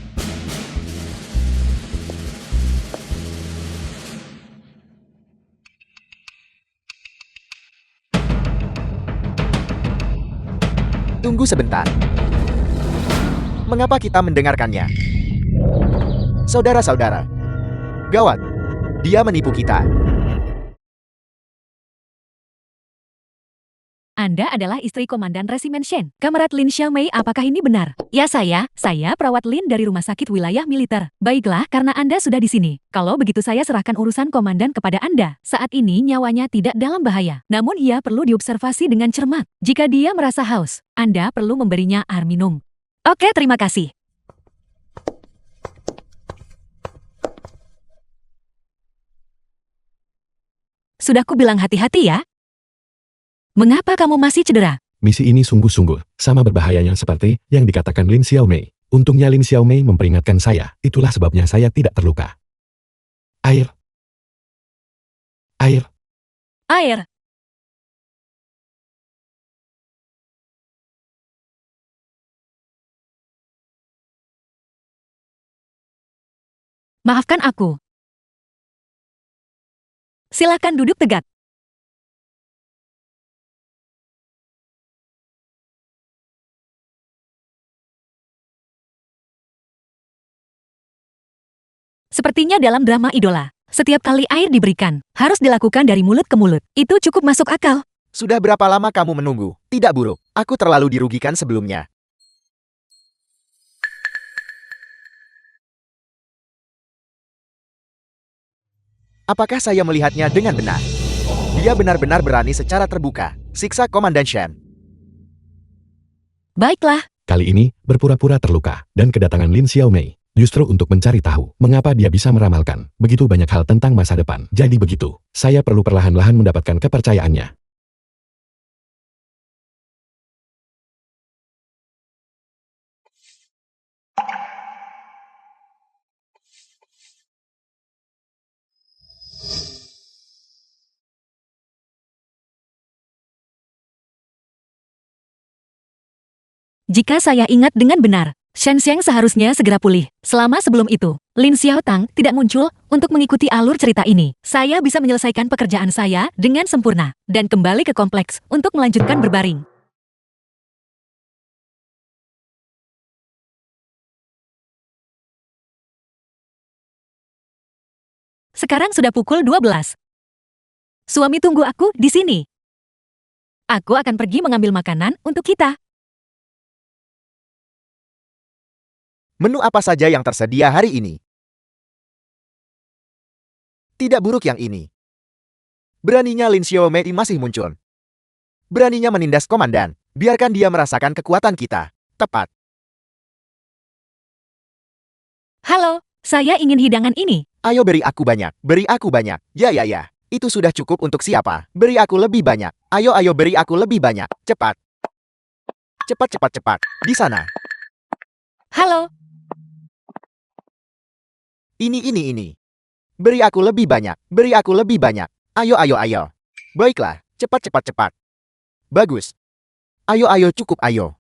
Tunggu sebentar. Mengapa kita mendengarkannya? Saudara-saudara. Gawat. Dia menipu kita. Anda adalah istri Komandan Resimen Shen. Kamerat Lin Xiaomei, apakah ini benar? Ya, saya perawat Lin dari Rumah Sakit Wilayah Militer. Baiklah, karena Anda sudah di sini. Kalau begitu saya serahkan urusan komandan kepada Anda. Saat ini nyawanya tidak dalam bahaya. Namun ia perlu diobservasi dengan cermat. Jika dia merasa haus, Anda perlu memberinya air minum. Oke, terima kasih. Sudah kubilang hati-hati ya. Mengapa kamu masih cedera? Misi ini sungguh-sungguh sama berbahayanya seperti yang dikatakan Lin Xiaomei. Untungnya Lin Xiaomei memperingatkan saya. Itulah sebabnya saya tidak terluka. Air. Air. Air. Maafkan aku. Silakan duduk tegak. Sepertinya dalam drama idola, setiap kali air diberikan, harus dilakukan dari mulut ke mulut. Itu cukup masuk akal. Sudah berapa lama kamu menunggu? Tidak buruk. Aku terlalu dirugikan sebelumnya. Apakah saya melihatnya dengan benar? Dia benar-benar berani secara terbuka. Siksa Komandan Shen. Baiklah, Kali ini, berpura-pura terluka, dan kedatangan Lin Xiaomei. Justru untuk mencari tahu mengapa dia bisa meramalkan begitu banyak hal tentang masa depan. Jadi begitu, saya perlu perlahan-lahan mendapatkan kepercayaannya. jika saya ingat dengan benar, Shen Xiang seharusnya segera pulih. Selama sebelum itu, Lin Xiaotang tidak muncul untuk mengikuti alur cerita ini. Saya bisa menyelesaikan pekerjaan saya dengan sempurna dan kembali ke kompleks untuk melanjutkan berbaring. Sekarang sudah pukul 12. Suami tunggu aku di sini. Aku akan pergi mengambil makanan untuk kita. Menu apa saja yang tersedia hari ini? Tidak buruk yang ini. Beraninya Lin Xiaomei masih muncul. Beraninya menindas komandan. Biarkan dia merasakan kekuatan kita. Tepat. Halo, saya ingin hidangan ini. Ayo beri aku banyak. Beri aku banyak. Ya. Itu sudah cukup untuk siapa? Beri aku lebih banyak. Ayo beri aku lebih banyak. Cepat. Cepat. Di sana. Halo. Ini. Beri aku lebih banyak. Beri aku lebih banyak. Ayo. Baiklah. Cepat. Bagus. Ayo cukup ayo.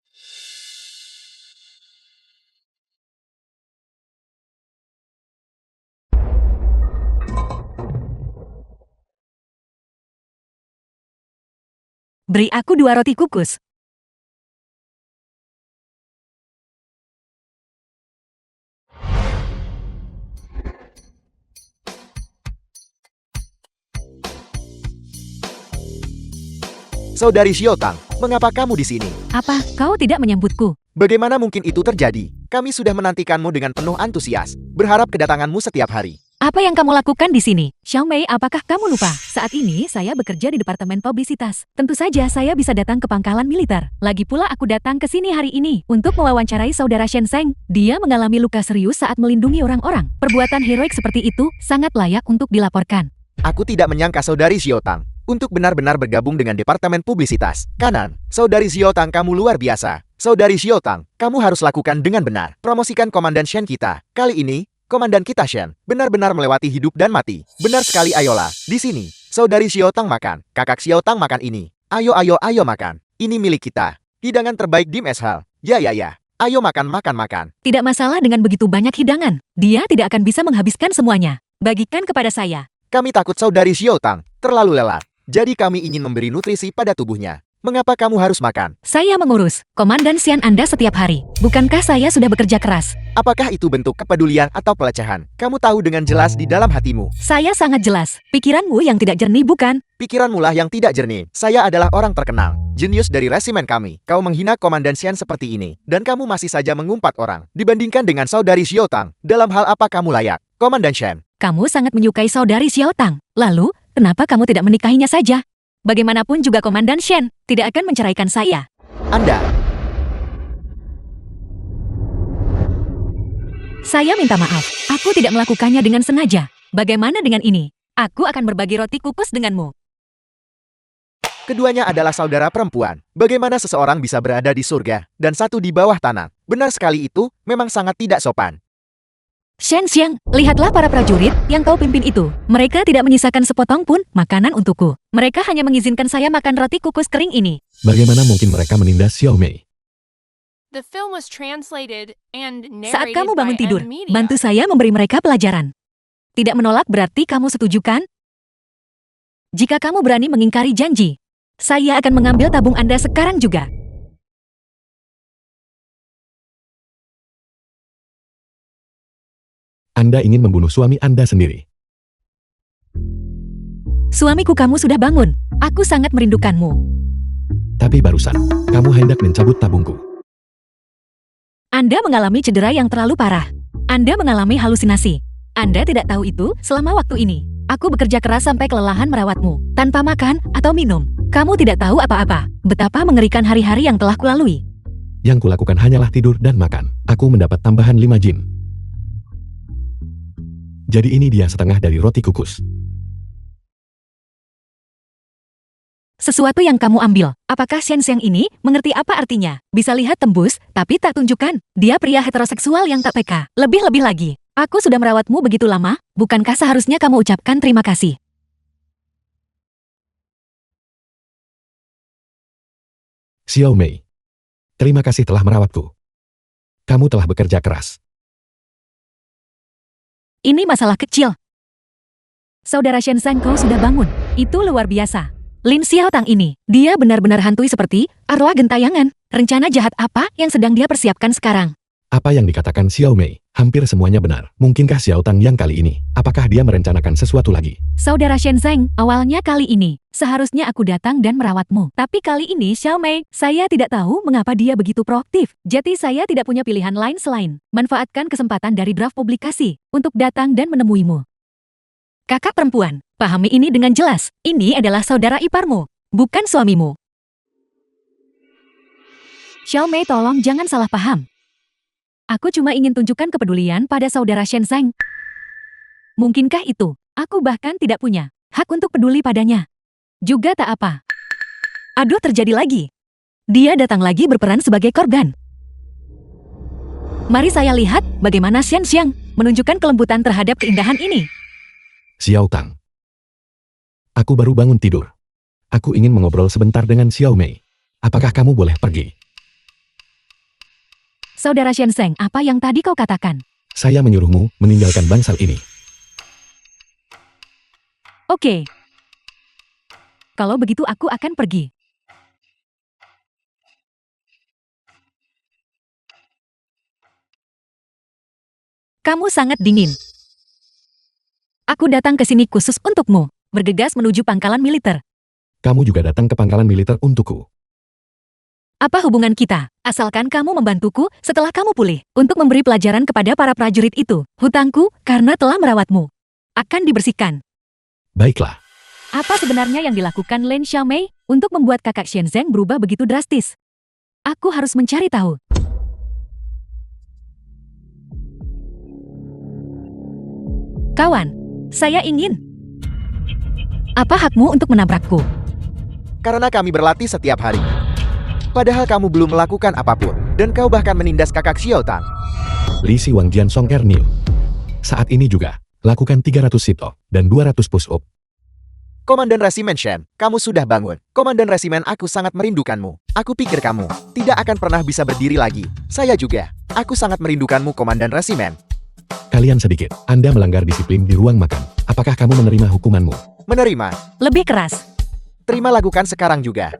Beri aku 2 roti kukus. Saudari Xiaotang, mengapa kamu di sini? Apa, kau tidak menyambutku? Bagaimana mungkin itu terjadi? Kami sudah menantikanmu dengan penuh antusias, berharap kedatanganmu setiap hari. Apa yang kamu lakukan di sini? Xiaomei, apakah kamu lupa? Saat ini saya bekerja di Departemen Publisitas. Tentu saja saya bisa datang ke pangkalan militer. Lagi pula aku datang ke sini hari ini untuk mewawancarai saudara Shen Zeng. Dia mengalami luka serius saat melindungi orang-orang. Perbuatan heroik seperti itu sangat layak untuk dilaporkan. Aku tidak menyangka saudari Xiaotang untuk benar-benar bergabung dengan Departemen Publisitas. Kanan, saudari Xiaotang kamu luar biasa. Saudari Xiaotang, kamu harus lakukan dengan benar. Promosikan Komandan Shen kita. Kali ini, Komandan kita Shen benar-benar melewati hidup dan mati. Benar sekali, ayolah. Di sini, saudari Xiaotang makan. Kakak Xiaotang makan ini. Ayo makan. Ini milik kita. Hidangan terbaik di mess hall. Ya. Ayo makan. Tidak masalah dengan begitu banyak hidangan. Dia tidak akan bisa menghabiskan semuanya. Bagikan kepada saya. Kami takut saudari Xiao Tang terlalu lelah. Jadi kami ingin memberi nutrisi pada tubuhnya. Mengapa kamu harus makan? Saya mengurus Komandan Xian Anda setiap hari. Bukankah saya sudah bekerja keras? Apakah itu bentuk kepedulian atau pelecehan? Kamu tahu dengan jelas di dalam hatimu. Saya sangat jelas. Pikiranmu yang tidak jernih bukan? Pikiranmu lah yang tidak jernih. Saya adalah orang terkenal. Jenius dari resimen kami. Kau menghina Komandan Xian seperti ini. Dan kamu masih saja mengumpat orang. Dibandingkan dengan saudari Xiao Tang. Dalam hal apa kamu layak? Komandan Xian. Kamu sangat menyukai saudari Xiao Tang. Lalu, kenapa kamu tidak menikahinya saja? Bagaimanapun juga Komandan Shen tidak akan menceraikan saya. Anda. Saya minta maaf. Aku tidak melakukannya dengan sengaja. Bagaimana dengan ini? Aku akan berbagi roti kukus denganmu. Keduanya adalah saudara perempuan. Bagaimana seseorang bisa berada di surga dan satu di bawah tanah? Benar sekali itu, memang sangat tidak sopan. Shen Xiang, lihatlah para prajurit yang kau pimpin itu. Mereka tidak menyisakan sepotong pun makanan untukku. Mereka hanya mengizinkan saya makan roti kukus kering ini. Bagaimana mungkin mereka menindas Xiao Mei? The film was translated and Saat narrated kamu bangun by tidur, N Media. bantu saya memberi mereka pelajaran. Tidak menolak berarti kamu setuju kan? Jika kamu berani mengingkari janji, saya akan mengambil tabung Anda sekarang juga. Anda ingin membunuh suami Anda sendiri. Suamiku, kamu sudah bangun. Aku sangat merindukanmu. Tapi barusan, kamu hendak mencabut tabungku. Anda mengalami cedera yang terlalu parah. Anda mengalami halusinasi. Anda tidak tahu itu selama waktu ini. Aku bekerja keras sampai kelelahan merawatmu, tanpa makan atau minum. Kamu tidak tahu apa-apa. Betapa mengerikan hari-hari yang telah kulalui. Yang kulakukan hanyalah tidur dan makan. Aku mendapat tambahan 5 jin. Jadi ini dia setengah dari roti kukus. Sesuatu yang kamu ambil. Apakah Shen Xiang ini mengerti apa artinya? Bisa lihat tembus, tapi tak tunjukkan. Dia pria heteroseksual yang tak peka. Lebih-lebih lagi. Aku sudah merawatmu begitu lama, bukankah seharusnya kamu ucapkan terima kasih? Xiao Mei, terima kasih telah merawatku. Kamu telah bekerja keras. Ini masalah kecil. Saudara Shen Xiang, kau sudah bangun. Itu luar biasa. Lin Xiao Tang ini, dia benar-benar hantui seperti arwah gentayangan. Rencana jahat apa yang sedang dia persiapkan sekarang? Apa yang dikatakan Xiao Mei, hampir semuanya benar. Mungkinkah Xiao Tang yang kali ini, apakah dia merencanakan sesuatu lagi? Saudara Shen Xiang, awalnya kali ini, seharusnya aku datang dan merawatmu. Tapi kali ini Xiao Mei, saya tidak tahu mengapa dia begitu proaktif. Jadi saya tidak punya pilihan lain selain manfaatkan kesempatan dari draft publikasi untuk datang dan menemuimu. Kakak perempuan, pahami ini dengan jelas. Ini adalah saudara iparmu, bukan suamimu. Xiao Mei, tolong jangan salah paham. Aku cuma ingin tunjukkan kepedulian pada saudara Shen Xiang. Mungkinkah itu? Aku bahkan tidak punya hak untuk peduli padanya. Juga tak apa. Aduh, terjadi lagi. Dia datang lagi berperan sebagai korban. Mari saya lihat bagaimana Shen Xiang menunjukkan kelembutan terhadap keindahan ini. Xiao Tang. Aku baru bangun tidur. Aku ingin mengobrol sebentar dengan Xiao Mei. Apakah kamu boleh pergi? Saudara Shen Xiang, apa yang tadi kau katakan? Saya menyuruhmu meninggalkan bangsal ini. Oke. Kalau begitu aku akan pergi. Kamu sangat dingin. Aku datang ke sini khusus untukmu, bergegas menuju pangkalan militer. Kamu juga datang ke pangkalan militer untukku. Apa hubungan kita? Asalkan kamu membantuku setelah kamu pulih untuk memberi pelajaran kepada para prajurit itu. Hutangku karena telah merawatmu akan dibersihkan. Baiklah. Apa sebenarnya yang dilakukan Lin Xiaomei untuk membuat kakak Shen Zheng berubah begitu drastis? Aku harus mencari tahu. Kawan, saya ingin. Apa hakmu untuk menabrakku? Karena kami berlatih setiap hari. Padahal kamu belum melakukan apapun, dan kau bahkan menindas kakak Xiao Tang. Li Si Wang Jian Song Ernil. Saat ini juga, lakukan 300 sit-up dan 200 push-up. Komandan Resimen Shen, kamu sudah bangun. Komandan Resimen, aku sangat merindukanmu. Aku pikir kamu tidak akan pernah bisa berdiri lagi. Saya juga. Aku sangat merindukanmu, Komandan Resimen. Kalian sedikit. Anda melanggar disiplin di ruang makan. Apakah kamu menerima hukumanmu? Menerima. Lebih keras. Terima, lakukan sekarang juga.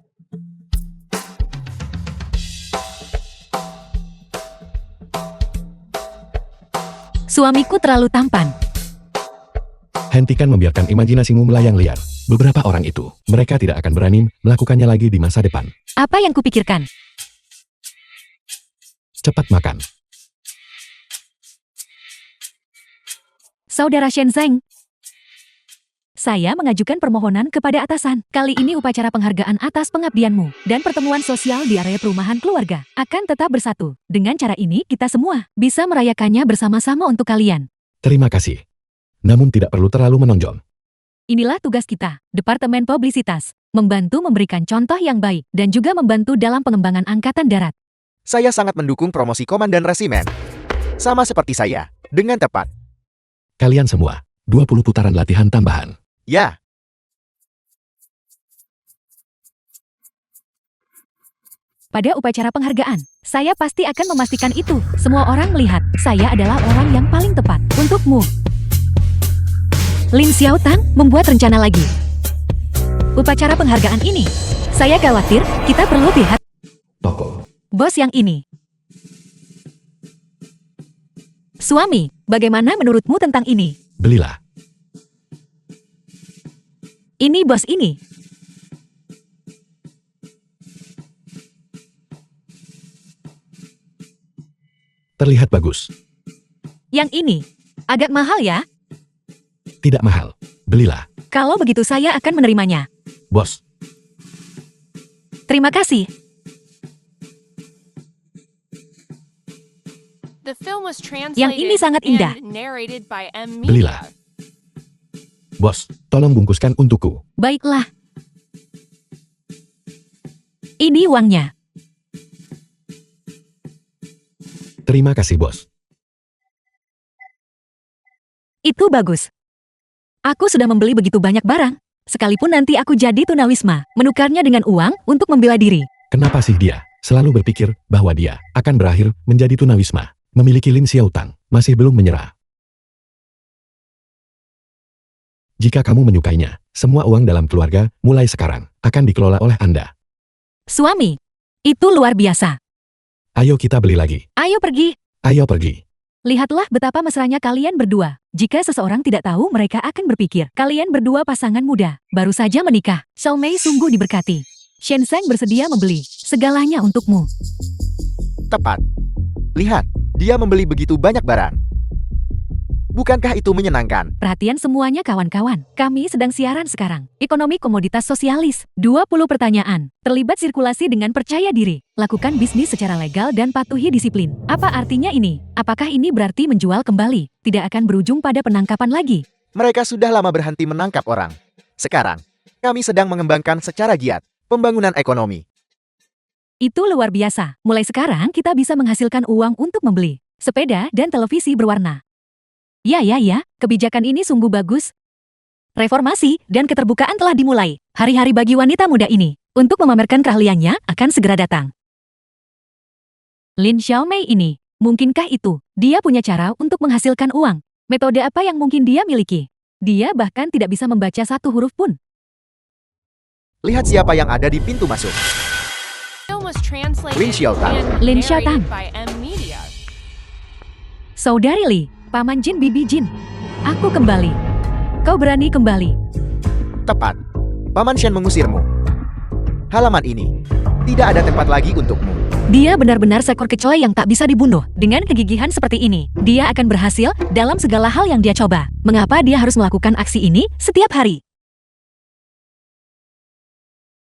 Suamiku terlalu tampan. Hentikan membiarkan imajinasimu melayang liar. Beberapa orang itu, mereka tidak akan berani melakukannya lagi di masa depan. Apa yang kupikirkan? Cepat makan. Saudara Shenzeng, saya mengajukan permohonan kepada atasan. Kali ini upacara penghargaan atas pengabdianmu dan pertemuan sosial di area perumahan keluarga akan tetap bersatu. Dengan cara ini, kita semua bisa merayakannya bersama-sama untuk kalian. Terima kasih. Namun tidak perlu terlalu menonjol. Inilah tugas kita, Departemen Publisitas, membantu memberikan contoh yang baik dan juga membantu dalam pengembangan Angkatan Darat. Saya sangat mendukung promosi Komandan Resimen. Sama seperti saya, dengan tepat. Kalian semua, 20 putaran latihan tambahan. Ya, Pada upacara penghargaan, saya pasti akan memastikan itu. Semua orang melihat, saya adalah orang yang paling tepat untukmu. Lin Xiaotang membuat rencana lagi. Upacara penghargaan ini, saya khawatir kita perlu lihat Toko. bos yang ini. Suami, bagaimana menurutmu tentang ini? Belilah. Ini bos ini. Terlihat bagus. Yang ini, agak mahal ya? Tidak mahal. Belilah. Kalau begitu saya akan menerimanya. Bos. Terima kasih. The film was Yang ini translated sangat indah. and narrated by M. Belilah. Media. Bos, tolong bungkuskan untukku. Baiklah. Ini uangnya. Terima kasih, bos. Itu bagus. Aku sudah membeli begitu banyak barang. Sekalipun nanti aku jadi tunawisma, menukarnya dengan uang untuk membela diri. Kenapa sih dia selalu berpikir bahwa dia akan berakhir menjadi tunawisma? Memiliki Lin Xiaotang, masih belum menyerah. Jika kamu menyukainya, semua uang dalam keluarga mulai sekarang akan dikelola oleh Anda. Suami, itu luar biasa. Ayo kita beli lagi. Ayo pergi. Ayo pergi. Lihatlah betapa mesranya kalian berdua. Jika seseorang tidak tahu, mereka akan berpikir, kalian berdua pasangan muda, baru saja menikah. Xiao Mei sungguh diberkati. Shenzeng bersedia membeli segalanya untukmu. tepat. Lihat, dia membeli begitu banyak barang. Bukankah itu menyenangkan? Perhatian semuanya kawan-kawan, kami sedang siaran sekarang. Ekonomi komoditas sosialis, 20 pertanyaan. Terlibat sirkulasi dengan percaya diri. Lakukan bisnis secara legal dan patuhi disiplin. Apa artinya ini? Apakah ini berarti menjual kembali? Tidak akan berujung pada penangkapan lagi. Mereka sudah lama berhenti menangkap orang. Sekarang, kami sedang mengembangkan secara giat pembangunan ekonomi. Itu luar biasa. Mulai sekarang kita bisa menghasilkan uang untuk membeli sepeda dan televisi berwarna. Ya, kebijakan ini sungguh bagus. Reformasi dan keterbukaan telah dimulai. Hari-hari bagi wanita muda ini untuk memamerkan keahliannya akan segera datang. Lin Xiaomei ini, mungkinkah itu? Dia punya cara untuk menghasilkan uang. Metode apa yang mungkin dia miliki? Dia bahkan tidak bisa membaca satu huruf pun. Lihat siapa yang ada di pintu masuk. Film was translated Lin Xiaotang. and Lin narrated Xiaotang. by M. Media. Saudari Li, Paman Jin Bibi Jin. Aku kembali. Kau berani kembali. Tepat. Paman Shen mengusirmu. Halaman ini tidak ada tempat lagi untukmu. Dia benar-benar seekor kecoa yang tak bisa dibunuh. Dengan kegigihan seperti ini, dia akan berhasil dalam segala hal yang dia coba. Mengapa dia harus melakukan aksi ini setiap hari?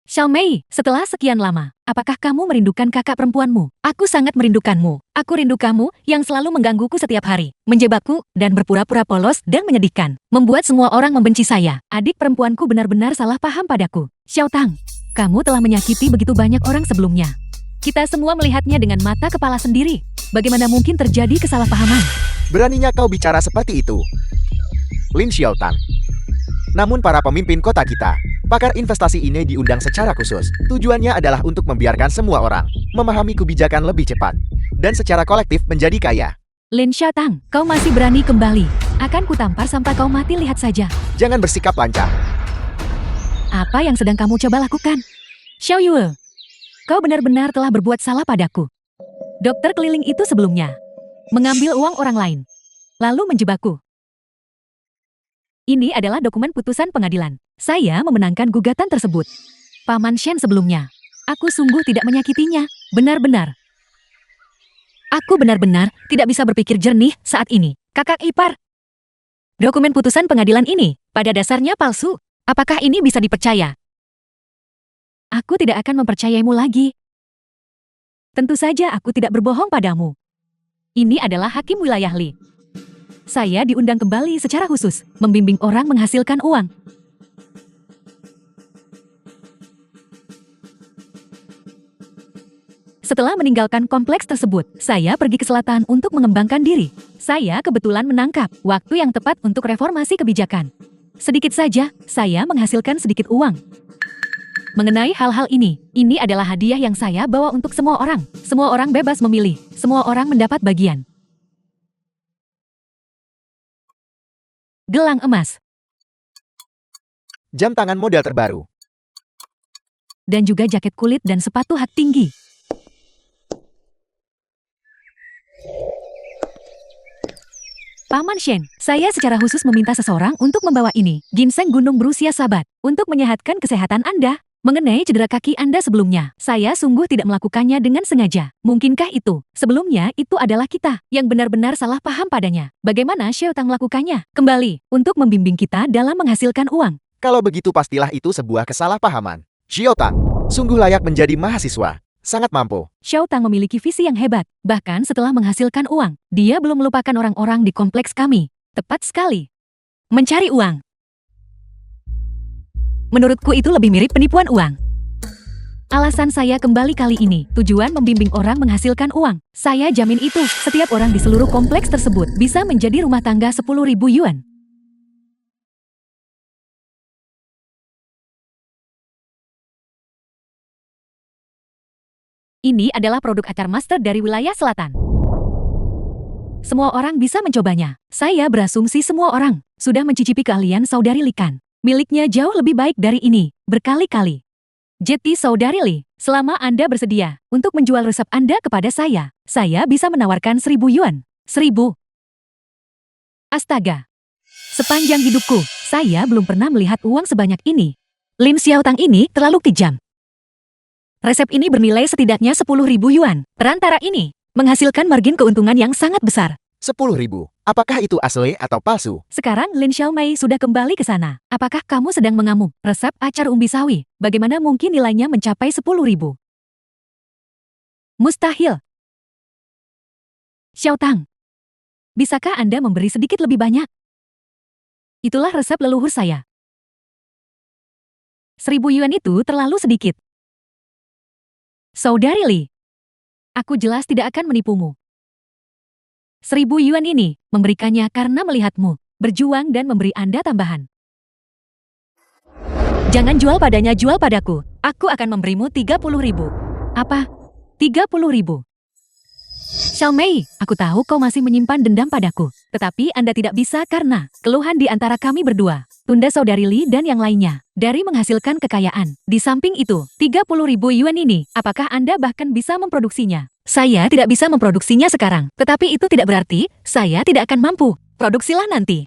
Xiao Mei, setelah sekian lama, apakah kamu merindukan kakak perempuanmu? Aku sangat merindukanmu. Aku rindu kamu yang selalu menggangguku setiap hari, menjebakku, dan berpura-pura polos dan menyedihkan. Membuat semua orang membenci saya. Adik perempuanku benar-benar salah paham padaku. Xiao Tang, kamu telah menyakiti begitu banyak orang sebelumnya. Kita semua melihatnya dengan mata kepala sendiri. Bagaimana mungkin terjadi kesalahpahaman? Beraninya kau bicara seperti itu. Lin Xiaotang. Namun para pemimpin kota kita Pakar investasi ini diundang secara khusus. Tujuannya adalah untuk membiarkan semua orang memahami kebijakan lebih cepat dan secara kolektif menjadi kaya. Lin Xiaotang, kau masih berani kembali. Akan kutampar sampai kau mati, lihat saja. Jangan bersikap lancang. Apa yang sedang kamu coba lakukan? Xiao Yue, kau benar-benar telah berbuat salah padaku. Dokter keliling itu sebelumnya mengambil uang orang lain, lalu menjebakku. Ini adalah dokumen putusan pengadilan. Saya memenangkan gugatan tersebut. Paman Shen sebelumnya. Aku sungguh tidak menyakitinya. Benar-benar. Aku benar-benar tidak bisa berpikir jernih saat ini. Kakak ipar. Dokumen putusan pengadilan ini pada dasarnya palsu. Apakah ini bisa dipercaya? Aku tidak akan mempercayaimu lagi. Tentu saja aku tidak berbohong padamu. Ini adalah hakim wilayah Li. Saya diundang kembali secara khusus, membimbing orang menghasilkan uang. Setelah meninggalkan kompleks tersebut, saya pergi ke selatan untuk mengembangkan diri. Saya kebetulan menangkap waktu yang tepat untuk reformasi kebijakan. Sedikit saja, saya menghasilkan sedikit uang. Mengenai hal-hal ini adalah hadiah yang saya bawa untuk semua orang. Semua orang bebas memilih, semua orang mendapat bagian. Gelang emas. Jam tangan model terbaru. Dan juga jaket kulit dan sepatu hak tinggi. Paman Shen, saya secara khusus meminta seseorang untuk membawa ini, ginseng gunung berusia sabat, untuk menyehatkan kesehatan Anda. Mengenai cedera kaki Anda sebelumnya, saya sungguh tidak melakukannya dengan sengaja. Mungkinkah itu? Sebelumnya itu adalah kita yang benar-benar salah paham padanya. Bagaimana Xiaotang melakukannya? Kembali, untuk membimbing kita dalam menghasilkan uang. Kalau begitu pastilah itu sebuah kesalahpahaman. Xiaotang, sungguh layak menjadi mahasiswa. Sangat mampu. Xiaotang memiliki visi yang hebat. Bahkan setelah menghasilkan uang, dia belum melupakan orang-orang di kompleks kami. Tepat sekali. Mencari uang. Menurutku itu lebih mirip penipuan uang. Alasan saya kembali kali ini, tujuan membimbing orang menghasilkan uang. Saya jamin itu, setiap orang di seluruh kompleks tersebut bisa menjadi rumah tangga 10.000 yuan. Ini adalah produk acar master dari wilayah selatan. Semua orang bisa mencobanya. Saya berasumsi semua orang sudah mencicipi keahlian saudari Likan. Miliknya jauh lebih baik dari ini, berkali-kali. Jeti saudari Li, selama Anda bersedia untuk menjual resep Anda kepada saya bisa menawarkan 1.000 yuan. 1.000. Astaga. Sepanjang hidupku, saya belum pernah melihat uang sebanyak ini. Lin Xiaotang ini terlalu kejam. Resep ini bernilai setidaknya 10.000 yuan. Perantara ini menghasilkan margin keuntungan yang sangat besar. 10.000. Apakah itu asli atau palsu? Sekarang Lin Xiaomei sudah kembali ke sana. Apakah kamu sedang mengamuk? Resep acar umbi sawi. Bagaimana mungkin nilainya mencapai 10.000? Mustahil. Xiaotang, bisakah Anda memberi sedikit lebih banyak? Itulah resep leluhur saya. 1.000 yuan itu terlalu sedikit. Saudari Li, aku jelas tidak akan menipumu. 1.000 yuan ini, memberikannya karena melihatmu, berjuang dan memberi Anda tambahan. Jangan jual padanya, jual padaku. Aku akan memberimu 30.000. Apa? 30.000? Xiaomei, aku tahu kau masih menyimpan dendam padaku. Tetapi Anda tidak bisa karena keluhan di antara kami berdua. Tunda saudari Li dan yang lainnya dari menghasilkan kekayaan. Di samping itu, 30.000 yuan ini, apakah Anda bahkan bisa memproduksinya? Saya tidak bisa memproduksinya sekarang, tetapi itu tidak berarti saya tidak akan mampu. Produksilah nanti.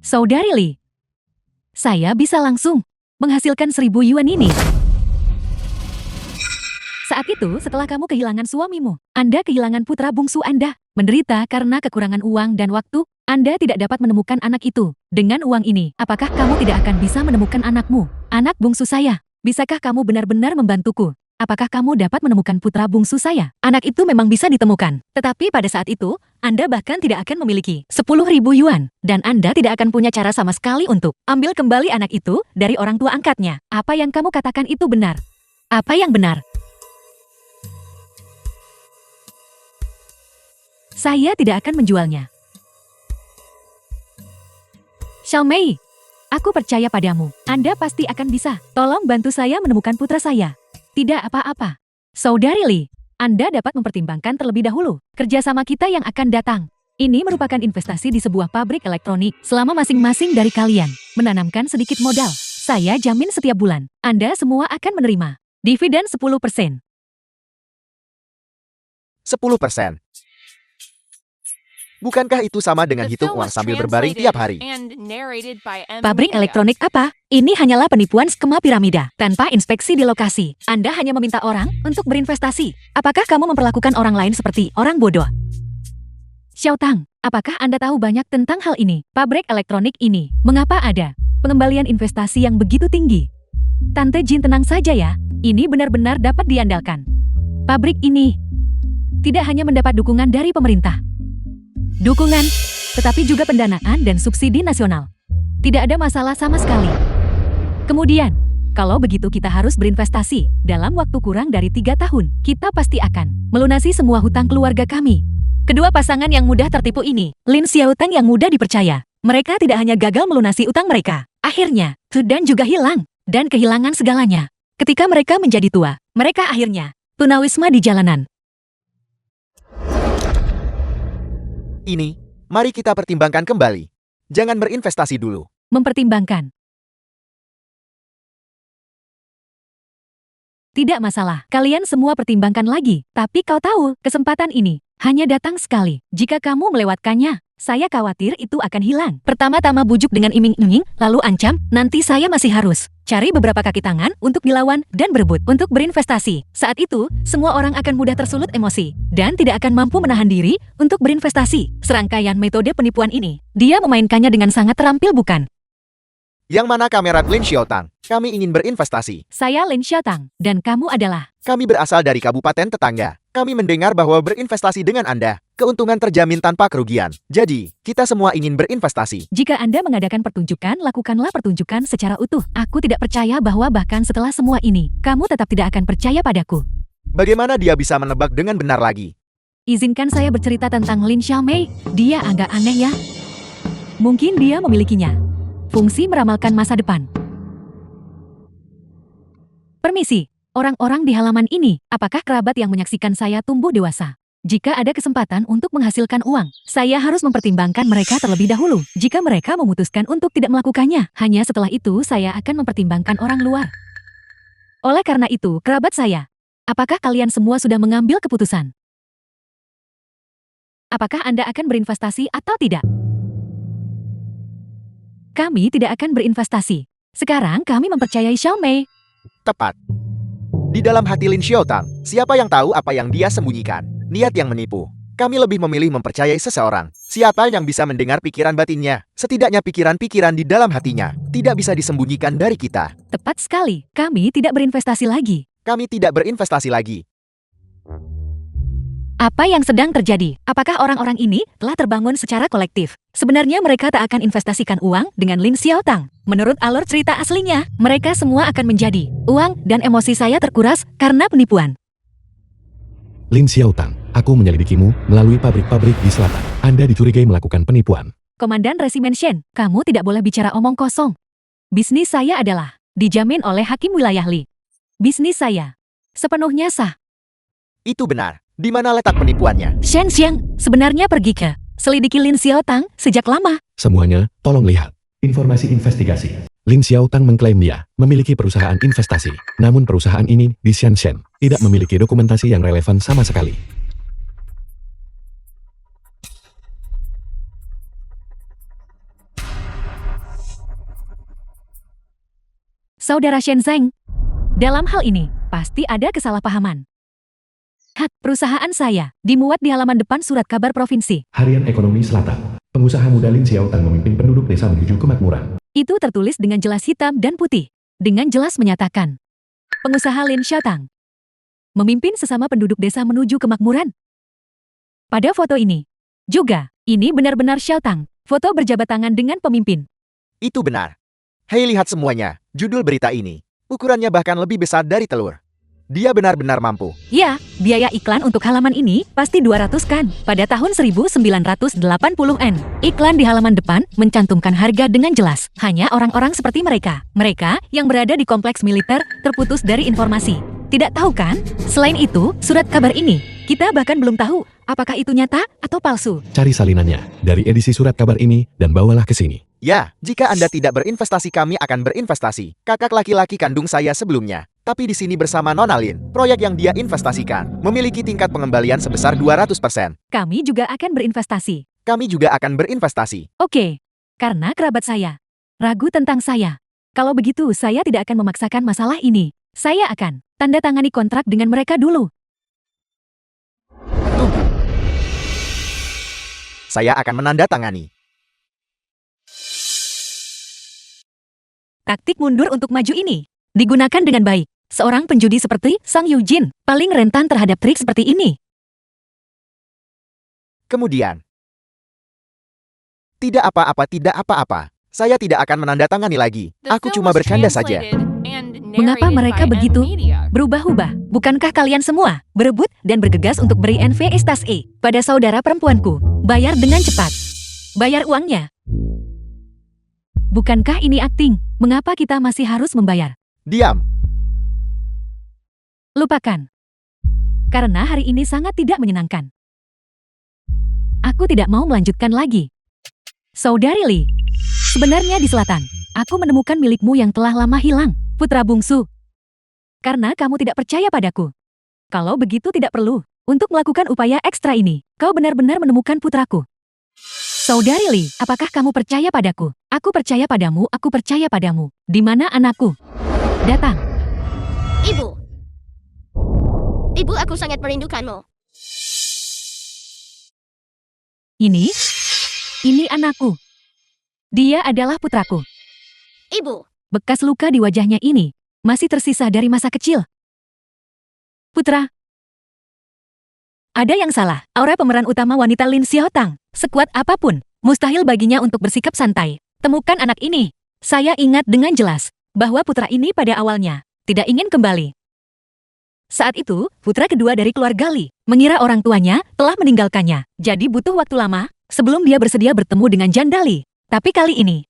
Saudari Li, saya bisa langsung menghasilkan 1.000 yuan ini. Saat itu, setelah kamu kehilangan suamimu, Anda kehilangan putra bungsu Anda, menderita karena kekurangan uang dan waktu, Anda tidak dapat menemukan anak itu. Dengan uang ini, apakah kamu tidak akan bisa menemukan anakmu? Anak bungsu saya. Bisakah kamu benar-benar membantuku? Apakah kamu dapat menemukan putra bungsu saya? Anak itu memang bisa ditemukan. Tetapi pada saat itu, Anda bahkan tidak akan memiliki 10.000 yuan. Dan Anda tidak akan punya cara sama sekali untuk ambil kembali anak itu dari orang tua angkatnya. Apa yang kamu katakan itu benar? Apa yang benar? Saya tidak akan menjualnya. Xiaomei, aku percaya padamu. Anda pasti akan bisa. Tolong bantu saya menemukan putra saya. Tidak apa-apa. Saudari Li, Anda dapat mempertimbangkan terlebih dahulu kerjasama kita yang akan datang. Ini merupakan investasi di sebuah pabrik elektronik selama masing-masing dari kalian menanamkan sedikit modal. Saya jamin setiap bulan, Anda semua akan menerima dividen 10%. 10%. Bukankah itu sama dengan The hitung film uang was sambil berbaring tiap hari? translated and narrated by M. Pabrik Media. elektronik apa? Ini hanyalah penipuan skema piramida tanpa inspeksi di lokasi. Anda hanya meminta orang untuk berinvestasi. Apakah kamu memperlakukan orang lain seperti orang bodoh? Xiao Tang, apakah Anda tahu banyak tentang hal ini? Pabrik elektronik ini, mengapa ada pengembalian investasi yang begitu tinggi? Tante Jin, tenang saja ya. Ini benar-benar dapat diandalkan. Pabrik ini tidak hanya mendapat dukungan dari pemerintah, tetapi juga pendanaan dan subsidi nasional. Tidak ada masalah sama sekali. Kemudian, kalau begitu kita harus berinvestasi. Dalam waktu kurang dari 3 tahun, kita pasti akan melunasi semua hutang keluarga kami. Kedua pasangan yang mudah tertipu ini, Lin Xiaotang yang mudah dipercaya. Mereka tidak hanya gagal melunasi utang mereka, akhirnya, dan juga hilang, dan kehilangan segalanya. Ketika mereka menjadi tua, mereka akhirnya tunawisma di jalanan. Ini, mari kita pertimbangkan kembali. Jangan berinvestasi dulu. Mempertimbangkan. Tidak masalah, kalian semua pertimbangkan lagi. Tapi kau tahu, kesempatan ini hanya datang sekali. Jika kamu melewatkannya, saya khawatir itu akan hilang. Pertama-tama bujuk dengan iming-iming, lalu ancam, nanti saya masih harus cari beberapa kaki tangan untuk dilawan dan berebut untuk berinvestasi. Saat itu, semua orang akan mudah tersulut emosi dan tidak akan mampu menahan diri untuk berinvestasi. Serangkaian metode penipuan ini, dia memainkannya dengan sangat terampil, bukan? Yang mana kamera Lin Xiaotang? Kami ingin berinvestasi. Saya Lin Xiaotang, dan kamu adalah... Kami berasal dari kabupaten tetangga. Kami mendengar bahwa berinvestasi dengan Anda, keuntungan terjamin tanpa kerugian. Jadi, kita semua ingin berinvestasi. Jika Anda mengadakan pertunjukan, lakukanlah pertunjukan secara utuh. Aku tidak percaya bahwa bahkan setelah semua ini, kamu tetap tidak akan percaya padaku. Bagaimana dia bisa menebak dengan benar lagi? Izinkan saya bercerita tentang Lin Xiaomei. Dia agak aneh ya. Mungkin dia memilikinya fungsi meramalkan masa depan. Permisi, orang-orang di halaman ini, apakah kerabat yang menyaksikan saya tumbuh dewasa? Jika ada kesempatan untuk menghasilkan uang, saya harus mempertimbangkan mereka terlebih dahulu. Jika mereka memutuskan untuk tidak melakukannya, hanya setelah itu saya akan mempertimbangkan orang luar. Oleh karena itu, kerabat saya, apakah kalian semua sudah mengambil keputusan? Apakah Anda akan berinvestasi atau tidak? Kami tidak akan berinvestasi. Sekarang kami mempercayai Xiaomei. Tepat. Di dalam hati Lin Xiaotang, siapa yang tahu apa yang dia sembunyikan? Niat yang menipu. Kami lebih memilih mempercayai seseorang. Siapa yang bisa mendengar pikiran batinnya? Setidaknya pikiran-pikiran di dalam hatinya tidak bisa disembunyikan dari kita. Tepat sekali, kami tidak berinvestasi lagi. Kami tidak berinvestasi lagi. Apa yang sedang terjadi? Apakah orang-orang ini telah terbangun secara kolektif? Sebenarnya mereka tak akan investasikan uang dengan Lin Xiaotang. Menurut alur cerita aslinya, mereka semua akan menjadi uang dan emosi saya terkuras karena penipuan. Lin Xiaotang, aku menyelidikimu melalui pabrik-pabrik di selatan. Anda dicurigai melakukan penipuan. Komandan Resimen Shen, kamu tidak boleh bicara omong kosong. Bisnis saya adalah dijamin oleh Hakim Wilayah Li. Bisnis saya sepenuhnya sah. Itu benar. Di mana letak penipuannya? Shen Xiang, sebenarnya pergi ke selidiki Lin Xiaotang sejak lama. Semuanya, tolong lihat. Informasi investigasi. Lin Xiaotang mengklaim dia memiliki perusahaan investasi. Namun perusahaan ini di Shenzhen tidak memiliki dokumentasi yang relevan sama sekali. Saudara Shenzhen, dalam hal ini pasti ada kesalahpahaman. Perusahaan saya dimuat di halaman depan surat kabar provinsi. Harian Ekonomi Selatan. Pengusaha muda Lin Xiaotang memimpin penduduk desa menuju kemakmuran. Itu tertulis dengan jelas hitam dan putih. Dengan jelas menyatakan, pengusaha Lin Xiaotang memimpin sesama penduduk desa menuju kemakmuran. Pada foto ini, juga, ini benar-benar Xiaotang, foto berjabat tangan dengan pemimpin. Itu benar. Hei, lihat semuanya. Judul berita ini. Ukurannya bahkan lebih besar dari telur. Dia benar-benar mampu. Ya, biaya iklan untuk halaman ini pasti 200 kan. Pada tahun 1980-an, iklan di halaman depan mencantumkan harga dengan jelas. Hanya orang-orang seperti mereka. Mereka yang berada di kompleks militer terputus dari informasi. Tidak tahu kan? Selain itu, surat kabar ini, kita bahkan belum tahu apakah itu nyata atau palsu. Cari salinannya dari edisi surat kabar ini dan bawalah ke sini. Ya, jika Anda tidak berinvestasi kami akan berinvestasi. Kakak laki-laki kandung saya sebelumnya. Tapi di sini bersama Nona Lin, proyek yang dia investasikan memiliki tingkat pengembalian sebesar 200%. Kami juga akan berinvestasi. Kami juga akan berinvestasi. Oke, karena kerabat saya ragu tentang saya. Kalau begitu, saya tidak akan memaksakan masalah ini. Saya akan tanda tangani kontrak dengan mereka dulu. Tunggu. Saya akan menandatangani. Taktik mundur untuk maju ini digunakan dengan baik. Seorang penjudi seperti Sang Yujin paling rentan terhadap trik seperti ini. Kemudian, tidak apa-apa. Saya tidak akan menandatangani lagi. The Aku film cuma was bercanda saja. translated and Mengapa narrated mereka by begitu N-Media. berubah-ubah? Bukankah kalian semua berebut dan bergegas untuk beri investasi pada saudara perempuanku? Bayar dengan cepat. Bayar uangnya. Bukankah ini akting? Mengapa kita masih harus membayar? Diam. Lupakan. Karena hari ini sangat tidak menyenangkan. Aku tidak mau melanjutkan lagi. Saudari Li, sebenarnya di selatan, aku menemukan milikmu yang telah lama hilang, putra bungsu. Karena kamu tidak percaya padaku. Kalau begitu tidak perlu untuk melakukan upaya ekstra ini. Kau benar-benar menemukan putraku. Saudari Li, apakah kamu percaya padaku? Aku percaya padamu, aku percaya padamu. Di mana anakku? Datang. Ibu. Ibu, aku sangat merindukanmu. Ini anakku. Dia adalah putraku. Ibu. Bekas luka di wajahnya ini masih tersisa dari masa kecil. Putra. Ada yang salah. Aura pemeran utama wanita Lin Xiaotang. Sekuat apapun, mustahil baginya untuk bersikap santai. Temukan anak ini. Saya ingat dengan jelas bahwa putra ini pada awalnya tidak ingin kembali. Saat itu, putra kedua dari keluarga Li mengira orang tuanya telah meninggalkannya. Jadi butuh waktu lama sebelum dia bersedia bertemu dengan janda Li. Tapi kali ini,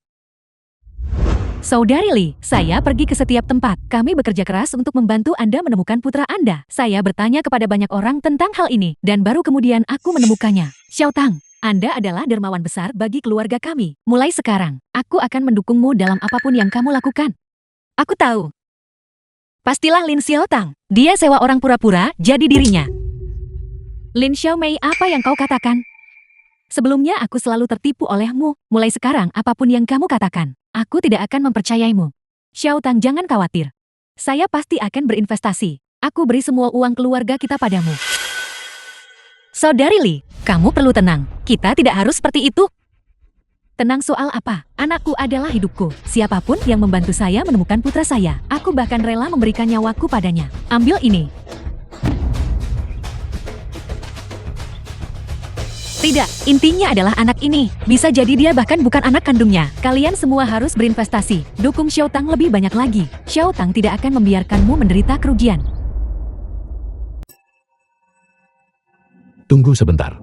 Saudari Li, saya pergi ke setiap tempat. Kami bekerja keras untuk membantu Anda menemukan putra Anda. Saya bertanya kepada banyak orang tentang hal ini, dan baru kemudian aku menemukannya. Xiaotang, Anda adalah dermawan besar bagi keluarga kami. Mulai sekarang, aku akan mendukungmu dalam apapun yang kamu lakukan. Aku tahu. Pastilah Lin Xiaotang. Dia sewa orang pura-pura jadi dirinya. Lin Xiaomei, apa yang kau katakan? Sebelumnya aku selalu tertipu olehmu. Mulai sekarang, apapun yang kamu katakan, aku tidak akan mempercayaimu. Xiaotang, jangan khawatir. Saya pasti akan berinvestasi. Aku beri semua uang keluarga kita padamu. Saudari Li, kamu perlu tenang. Kita tidak harus seperti itu. Tenang soal apa? Anakku adalah hidupku. Siapapun yang membantu saya menemukan putra saya, aku bahkan rela memberikan nyawaku padanya. Ambil ini. Tidak, intinya adalah anak ini. Bisa jadi dia bahkan bukan anak kandungnya. Kalian semua harus berinvestasi. Dukung Xiaotang lebih banyak lagi. Xiaotang tidak akan membiarkanmu menderita kerugian. Tunggu sebentar.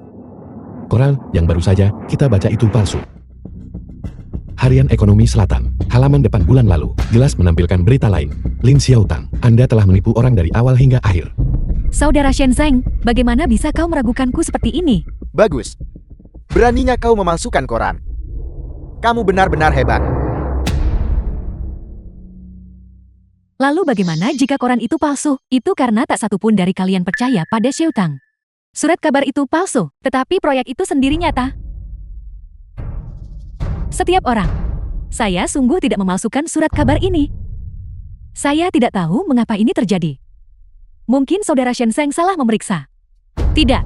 Koran yang baru saja kita baca itu palsu. Harian Ekonomi Selatan, halaman depan bulan lalu, jelas menampilkan berita lain. Lin Xiaotang, Anda telah menipu orang dari awal hingga akhir. Saudara Shenzeng, bagaimana bisa kau meragukanku seperti ini? Bagus. Beraninya kau memalsukan koran. Kamu benar-benar hebat. Lalu bagaimana jika koran itu palsu? Itu karena tak satupun dari kalian percaya pada Xiaotang. Surat kabar itu palsu, tetapi proyek itu sendiri nyata. Setiap orang. Saya sungguh tidak memalsukan surat kabar ini. Saya tidak tahu mengapa ini terjadi. Mungkin saudara Shenzeng salah memeriksa. Tidak.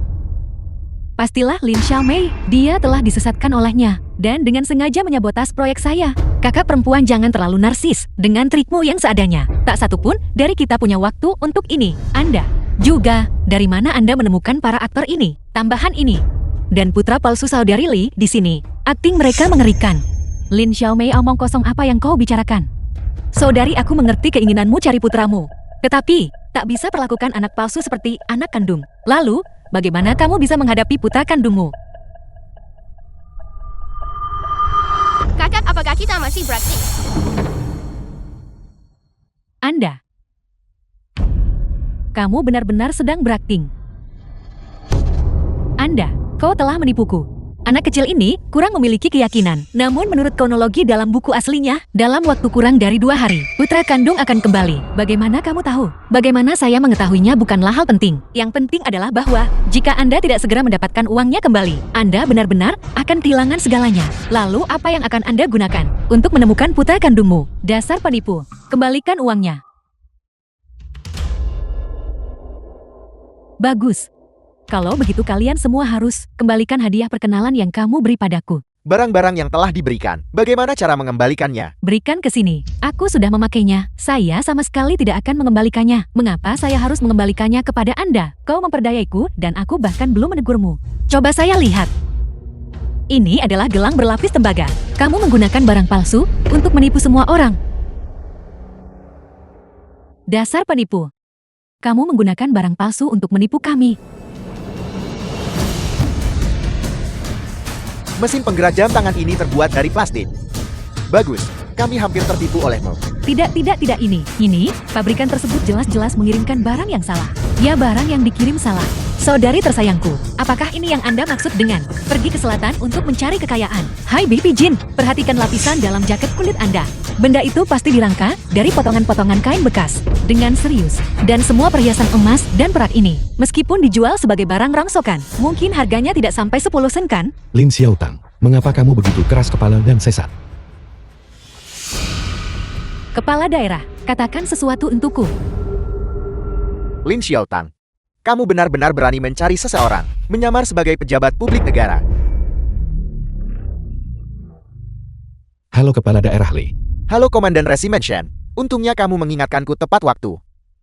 Pastilah Lin Xiaomei, dia telah disesatkan olehnya, dan dengan sengaja menyabotas proyek saya. Kakak perempuan, jangan terlalu narsis dengan trikmu yang seadanya. Tak satupun dari kita punya waktu untuk ini. Anda juga, dari mana Anda menemukan para aktor ini, tambahan ini, dan putra palsu saudari Li di sini? Akting mereka mengerikan. Lin Xiaomei, omong kosong apa yang kau bicarakan? Saudari, aku mengerti keinginanmu cari putramu. Tetapi, tak bisa perlakukan anak palsu seperti anak kandung. Lalu, bagaimana kamu bisa menghadapi putra kandungmu? Kakak, apakah kita masih berakting? Anda. Kamu benar-benar sedang berakting. Anda, kau telah menipuku. Anak kecil ini kurang memiliki keyakinan. Namun menurut kronologi dalam buku aslinya, dalam waktu kurang dari 2 hari, putra kandung akan kembali. Bagaimana kamu tahu? Bagaimana saya mengetahuinya bukanlah hal penting. Yang penting adalah bahwa, jika Anda tidak segera mendapatkan uangnya kembali, Anda benar-benar akan kehilangan segalanya. Lalu apa yang akan Anda gunakan untuk menemukan putra kandungmu? Dasar penipu. Kembalikan uangnya. Bagus. Kalau begitu kalian semua harus kembalikan hadiah perkenalan yang kamu beri padaku. Barang-barang yang telah diberikan, bagaimana cara mengembalikannya? Berikan ke sini. Aku sudah memakainya. Saya sama sekali tidak akan mengembalikannya. Mengapa saya harus mengembalikannya kepada Anda? Kau memperdayaiku dan aku bahkan belum menegurmu. Coba saya lihat. Ini adalah gelang berlapis tembaga. Kamu menggunakan barang palsu untuk menipu semua orang. Dasar penipu. Kamu menggunakan barang palsu untuk menipu kami. Mesin penggerak jam tangan ini terbuat dari plastik. Bagus, kami hampir tertipu olehmu. Tidak ini. Ini, pabrikan tersebut jelas-jelas mengirimkan barang yang salah. Ya, barang yang dikirim salah. Saudari tersayangku, apakah ini yang Anda maksud dengan pergi ke selatan untuk mencari kekayaan? Hai Baby Jin, perhatikan lapisan dalam jaket kulit Anda. Benda itu pasti dirangka dari potongan-potongan kain bekas. Dengan serius. Dan semua perhiasan emas dan perak ini, meskipun dijual sebagai barang rongsokan, mungkin harganya tidak sampai 10 sen kan? Lin Xiaotang, mengapa kamu begitu keras kepala dan sesat? Kepala daerah, katakan sesuatu untukku. Lin Xiaotang, kamu benar-benar berani mencari seseorang, menyamar sebagai pejabat publik negara. Halo Kepala Daerah Li. Halo Komandan Resimen Shen, untungnya kamu mengingatkanku tepat waktu.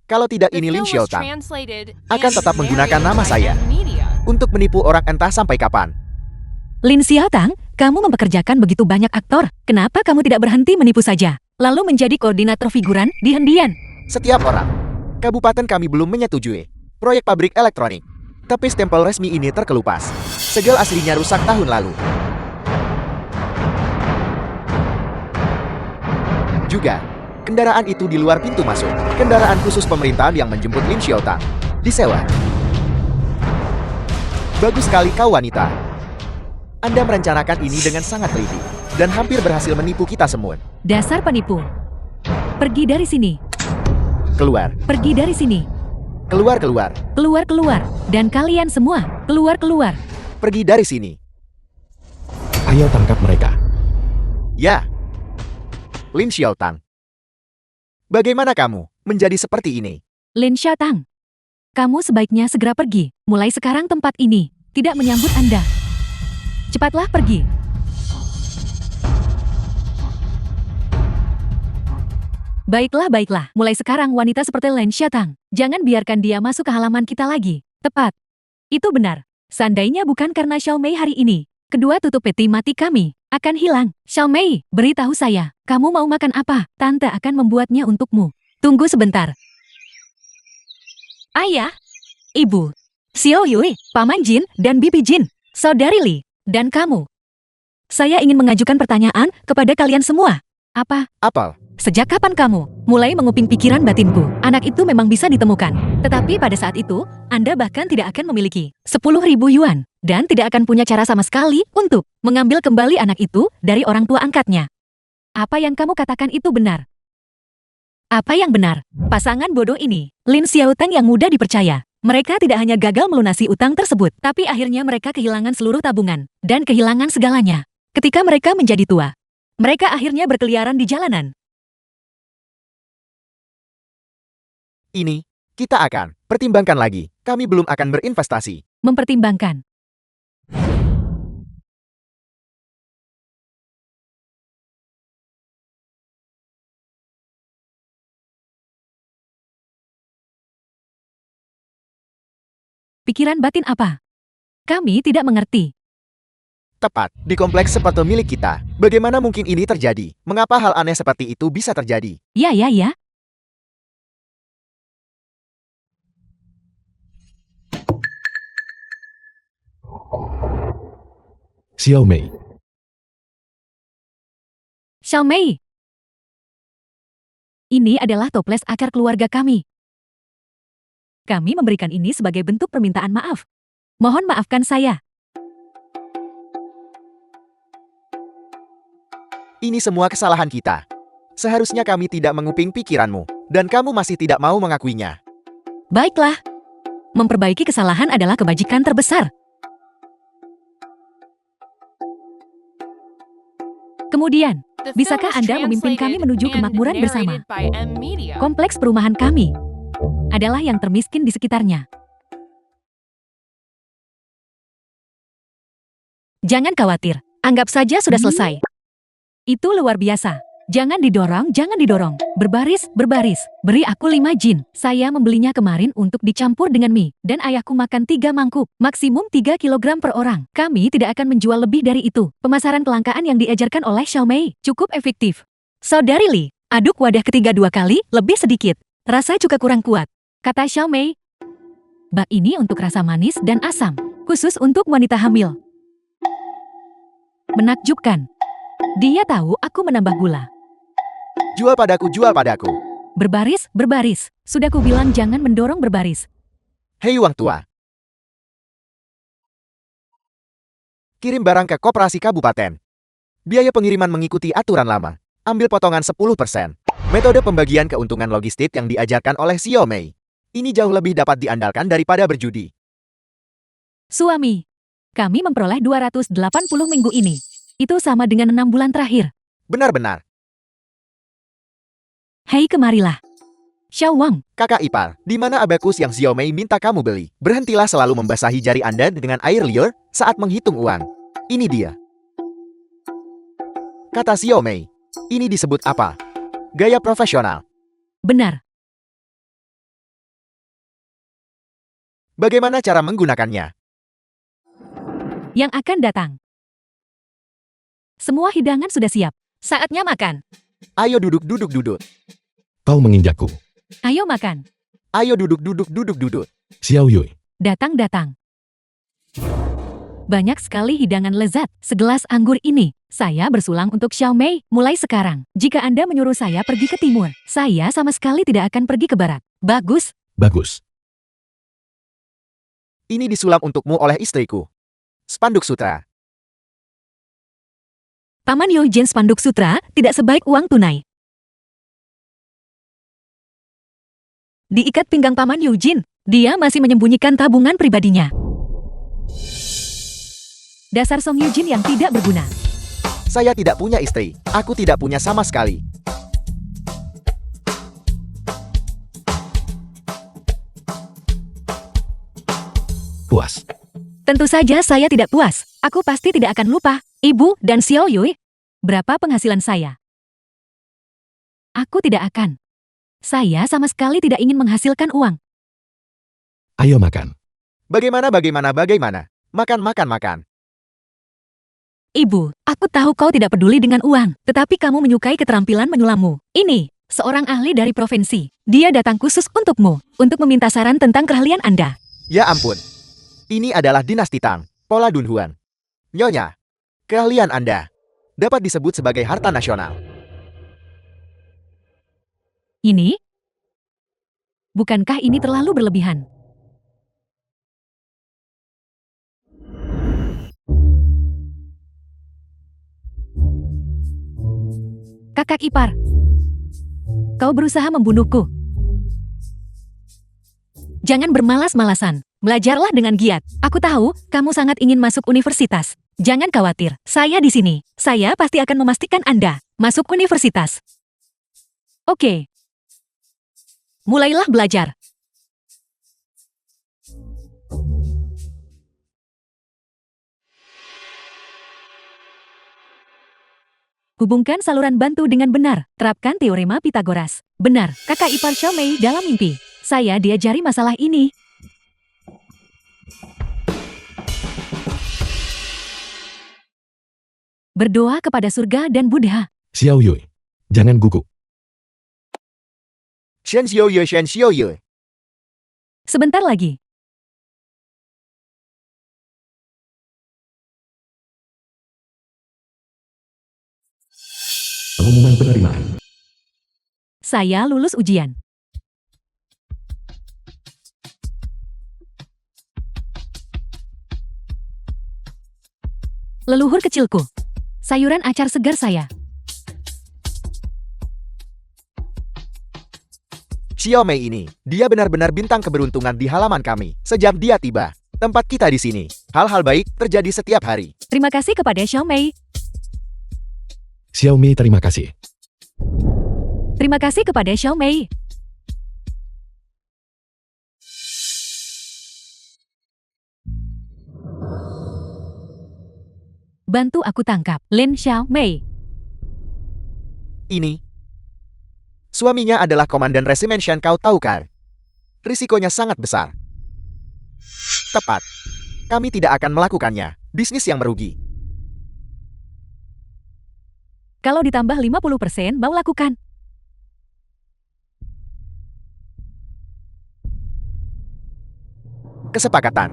Kalau tidak The ini Lin film was Xiaotang translated akan and tetap menggunakan narrated nama by saya Media. untuk menipu orang entah sampai kapan. Lin Xiaotang, kamu mempekerjakan begitu banyak aktor. Kenapa kamu tidak berhenti menipu saja? Lalu menjadi koordinator figuran di Hendian. Setiap orang, kabupaten kami belum menyetujui proyek pabrik elektronik. Tapi stempel resmi ini terkelupas. Segel aslinya rusak tahun lalu. Juga, kendaraan itu di luar pintu masuk. Kendaraan khusus pemerintahan yang menjemput Lin Xiaotang. Disewa. Bagus sekali kau wanita. Anda merencanakan ini dengan sangat teliti. Dan hampir berhasil menipu kita semua. Dasar penipu. Pergi dari sini. Keluar, Pergi dari sini. keluar, keluar. Keluar. Dan kalian semua, keluar. Pergi dari sini. Ayo tangkap mereka. Ya. Lin Xiaotang. Bagaimana kamu menjadi seperti ini? Lin Xiaotang, kamu sebaiknya segera pergi. Mulai sekarang tempat ini tidak menyambut Anda. Cepatlah pergi. Baiklah. Mulai sekarang wanita seperti Lin Xiaotang, jangan biarkan dia masuk ke halaman kita lagi. Tepat. Itu benar. Seandainya bukan karena Xiaomei hari ini, kedua tutup peti mati kami akan hilang. Xiaomei, beritahu saya, kamu mau makan apa? Tante akan membuatnya untukmu. Tunggu sebentar. Ayah, Ibu, Xiao Yui, Paman Jin, dan Bibi Jin, Saudari Li, dan kamu. Saya ingin mengajukan pertanyaan kepada kalian semua. Apa? Apel. Sejak kapan kamu mulai menguping pikiran batinku? Anak itu memang bisa ditemukan. Tetapi pada saat itu, Anda bahkan tidak akan memiliki 10.000 yuan. Dan tidak akan punya cara sama sekali untuk mengambil kembali anak itu dari orang tua angkatnya. Apa yang kamu katakan itu benar? Apa yang benar? Pasangan bodoh ini, Lin Xiaotang yang mudah dipercaya. Mereka tidak hanya gagal melunasi utang tersebut, tapi akhirnya mereka kehilangan seluruh tabungan dan kehilangan segalanya. Ketika mereka menjadi tua, mereka akhirnya berkeliaran di jalanan. Ini, kita akan pertimbangkan lagi. Kami belum akan berinvestasi. Mempertimbangkan. Pikiran batin apa? Kami tidak mengerti. Tepat, di kompleks seperti milik kita. Bagaimana mungkin ini terjadi? Mengapa hal aneh seperti itu bisa terjadi? Ya. Xiao Mei. Xiao Mei. Ini adalah toples akar keluarga kami. Kami memberikan ini sebagai bentuk permintaan maaf. Mohon maafkan saya. Ini semua kesalahan kita. Seharusnya kami tidak menguping pikiranmu, dan kamu masih tidak mau mengakuinya. Baiklah. Memperbaiki kesalahan adalah kebajikan terbesar. Kemudian, The bisakah film was Anda memimpin kami translated menuju and kemakmuran bersama? narrated by M Media. Kompleks perumahan kami adalah yang termiskin di sekitarnya. Jangan khawatir, anggap saja sudah selesai. Itu luar biasa. Jangan didorong, jangan didorong. Berbaris, berbaris. Beri aku 5 jin. Saya membelinya kemarin untuk dicampur dengan mie. Dan ayahku makan 3 mangkuk. Maksimum 3 kilogram per orang. Kami tidak akan menjual lebih dari itu. Pemasaran kelangkaan yang diajarkan oleh Xiao Mei cukup efektif. Saudari Li, aduk wadah ketiga 2 kali, lebih sedikit. Rasa cuka kurang kuat. Kata Xiao Mei. Bak ini untuk rasa manis dan asam. Khusus untuk wanita hamil. Menakjubkan. Dia tahu aku menambah gula. Jual padaku, jual padaku. Berbaris, berbaris. Sudah kubilang jangan mendorong berbaris. Hei Wang Tua. Kirim barang ke koperasi kabupaten. Biaya pengiriman mengikuti aturan lama. Ambil potongan 10%. Metode pembagian keuntungan logistik yang diajarkan oleh Xiao Mei. Ini jauh lebih dapat diandalkan daripada berjudi. Suami. Kami memperoleh 280 minggu ini. Itu sama dengan 6 bulan terakhir. Benar-benar. Hei kemarilah. Xiao Wang. Kakak ipar, di mana abakus yang Xiao Mei minta kamu beli? Berhentilah selalu membasahi jari Anda dengan air liur saat menghitung uang. Ini dia. Kata Xiao Mei. Ini disebut apa? Gaya profesional. Benar. Bagaimana cara menggunakannya? Yang akan datang. Semua hidangan sudah siap. Saatnya makan. Ayo duduk, duduk, duduk. Kau menginjakku. Ayo makan. Ayo duduk, duduk, duduk, duduk. Xiao Yui. Datang, datang. Banyak sekali hidangan lezat. Segelas anggur ini. Saya bersulang untuk Xiao Mei mulai sekarang. Jika Anda menyuruh saya pergi ke timur, saya sama sekali tidak akan pergi ke barat. Bagus. Bagus. Ini disulam untukmu oleh istriku. Spanduk sutra. Paman Eugene spanduk sutra tidak sebaik uang tunai. Diikat pinggang Paman Eugene, dia masih menyembunyikan tabungan pribadinya. Dasar Song Eugene yang tidak berguna. Saya tidak punya istri. Aku tidak punya sama sekali. Puas. Tentu saja saya tidak puas. Aku pasti tidak akan lupa. Ibu dan Xiao Yui, berapa penghasilan saya? Aku tidak akan. Saya sama sekali tidak ingin menghasilkan uang. Ayo makan. Bagaimana? Makan, makan, makan. Ibu, aku tahu kau tidak peduli dengan uang, tetapi kamu menyukai keterampilan menyulammu. Ini, seorang ahli dari provinsi. Dia datang khusus untukmu, untuk meminta saran tentang keahlian Anda. Ya ampun. Ini adalah dinasti Tang, Pola Dunhuan. Nyonya, keahlian Anda dapat disebut sebagai harta nasional. Ini? Bukankah ini terlalu berlebihan? Kakak ipar, kau berusaha membunuhku. Jangan bermalas-malasan. Belajarlah dengan giat. Aku tahu, kamu sangat ingin masuk universitas. Jangan khawatir, saya di sini. Saya pasti akan memastikan Anda masuk universitas. Oke. Mulailah belajar. Hubungkan saluran bantu dengan benar. Terapkan teorema Pitagoras. Benar, kakak ipar Xiao Mei dalam mimpi. Saya diajari masalah ini. Berdoa kepada surga dan Buddha. Xiao Yui. Jangan gugup. Shen Xiao Ye, Shen Xiao Ye. Sebentar lagi. Pengumuman penerimaan. Saya lulus ujian. Leluhur kecilku. Sayuran acar segar saya. Xiaomei ini, dia benar-benar bintang keberuntungan di halaman kami. Sejak dia tiba, tempat kita di sini, hal-hal baik terjadi setiap hari. Terima kasih kepada Xiaomei. Xiaomi terima kasih. Terima kasih kepada Xiaomei. Bantu aku tangkap Lin Xiaomei. Ini, suaminya adalah Komandan Resimen Shan, kau tahu kan? Risikonya sangat besar. Tepat. Kami tidak akan melakukannya. Bisnis yang merugi. Kalau ditambah 50% mau lakukan. Kesepakatan.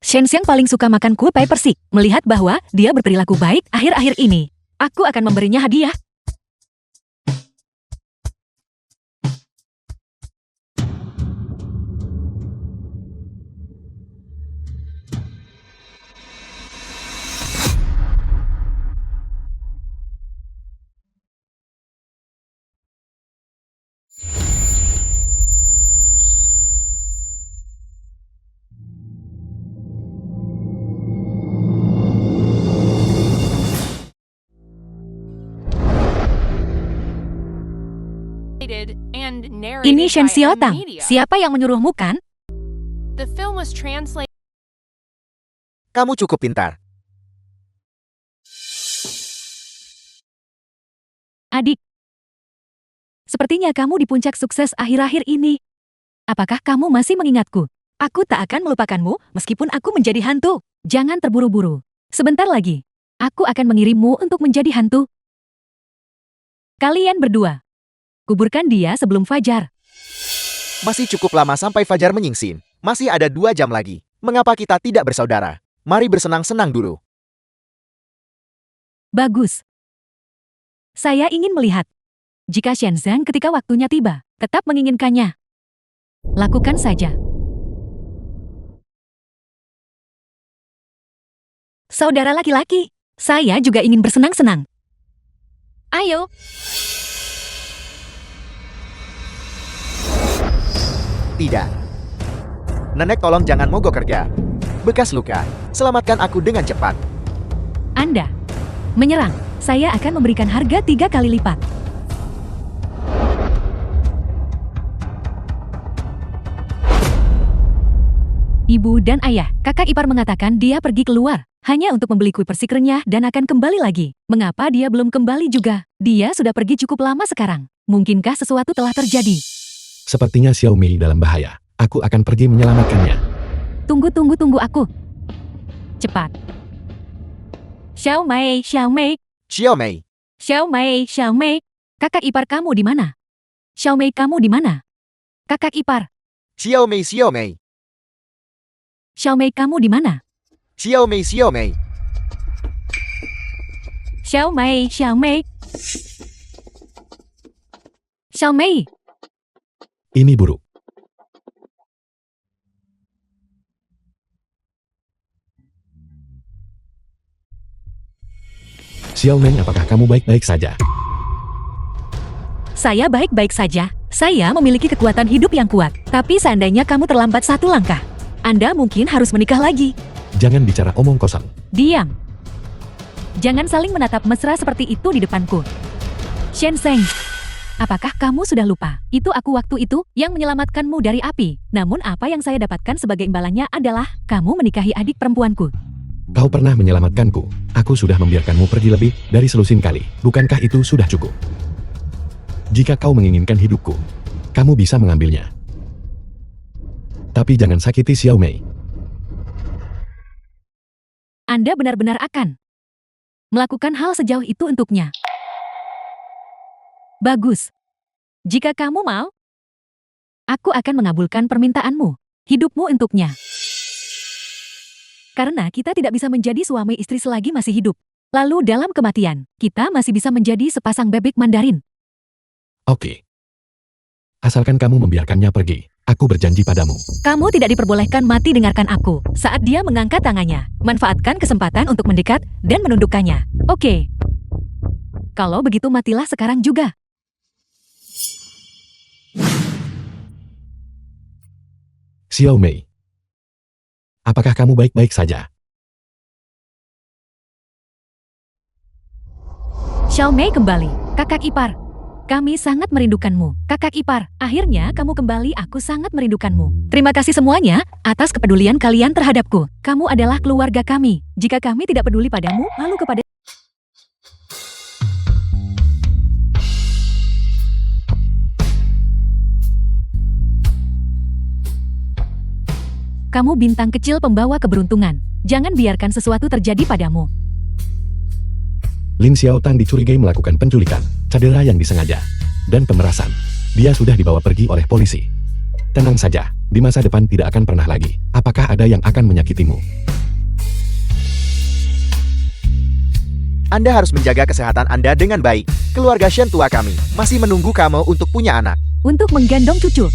Shen Xiang paling suka makan kue pai persik. Melihat bahwa dia berperilaku baik akhir-akhir ini, aku akan memberinya hadiah. And narrated Ini Shen by Xiaotang. Media. Siapa yang menyuruhmu kan? The film was translated. Kamu cukup pintar. Adik. Sepertinya kamu di puncak sukses akhir-akhir ini. Apakah kamu masih mengingatku? Aku tak akan melupakanmu meskipun aku menjadi hantu. Jangan terburu-buru. Sebentar lagi, aku akan mengirimmu untuk menjadi hantu. Kalian berdua, kuburkan dia sebelum fajar. Masih cukup lama sampai fajar menyingsing. Masih ada 2 jam lagi. Mengapa kita tidak bersaudara? Mari bersenang-senang dulu. Bagus. Saya ingin melihat. Jika Shenzhen ketika waktunya tiba, tetap menginginkannya. Lakukan saja. Saudara laki-laki, saya juga ingin bersenang-senang. Ayo. Tidak. Nenek tolong jangan mogok kerja. Bekas luka, selamatkan aku dengan cepat. Anda menyerang. Saya akan memberikan harga 3 kali lipat. Ibu dan ayah, kakak ipar mengatakan dia pergi keluar hanya untuk membeli kue persik renyah dan akan kembali lagi. Mengapa dia belum kembali juga? Dia sudah pergi cukup lama sekarang. Mungkinkah sesuatu telah terjadi? Sepertinya Xiaomi dalam bahaya. Aku akan pergi menyelamatkannya. Tunggu aku. Cepat. Xiaomei. Xiaomei, Xiaomei. Kakak ipar kamu di mana? Xiaomei kamu di mana? Kakak ipar. Xiaomei. Xiaomei kamu di mana? Xiaomei. Xiaomei. Ini buruk. Xiaomeng, apakah kamu baik-baik saja? Saya baik-baik saja. Saya memiliki kekuatan hidup yang kuat. Tapi seandainya kamu terlambat 1 langkah, Anda mungkin harus menikah lagi. Jangan bicara omong kosong. Diam. Jangan saling menatap mesra seperti itu di depanku. Shenzhen, apakah kamu sudah lupa? Itu aku waktu itu yang menyelamatkanmu dari api. Namun apa yang saya dapatkan sebagai imbalannya adalah kamu menikahi adik perempuanku. Kau pernah menyelamatkanku. Aku sudah membiarkanmu pergi lebih dari selusin kali. Bukankah itu sudah cukup? Jika kau menginginkan hidupku, kamu bisa mengambilnya. Tapi jangan sakiti Xiaomei. Anda benar-benar akan melakukan hal sejauh itu untuknya. Bagus. Jika kamu mau, aku akan mengabulkan permintaanmu. Hidupmu untuknya. Karena kita tidak bisa menjadi suami istri selagi masih hidup. Lalu dalam kematian, kita masih bisa menjadi sepasang bebek Mandarin. Oke. Asalkan kamu membiarkannya pergi, aku berjanji padamu. Kamu tidak diperbolehkan mati dengarkan aku. Saat dia mengangkat tangannya, manfaatkan kesempatan untuk mendekat dan menundukkannya. Oke. Kalau begitu matilah sekarang juga. Xiao Mei. Apakah kamu baik-baik saja? Xiao Mei kembali. Kakak ipar. Kami sangat merindukanmu. Kakak ipar, akhirnya kamu kembali, aku sangat merindukanmu. Terima kasih semuanya atas kepedulian kalian terhadapku. Kamu adalah keluarga kami. Jika kami tidak peduli padamu, lalu kepada kamu bintang kecil pembawa keberuntungan. Jangan biarkan sesuatu terjadi padamu. Lin Xiaotang dicurigai melakukan penculikan, cedera yang disengaja, dan pemerasan. Dia sudah dibawa pergi oleh polisi. Tenang saja, di masa depan tidak akan pernah lagi. Apakah ada yang akan menyakitimu? Anda harus menjaga kesehatan Anda dengan baik. Keluarga Shen tua kami masih menunggu kamu untuk punya anak. Untuk menggendong cucu,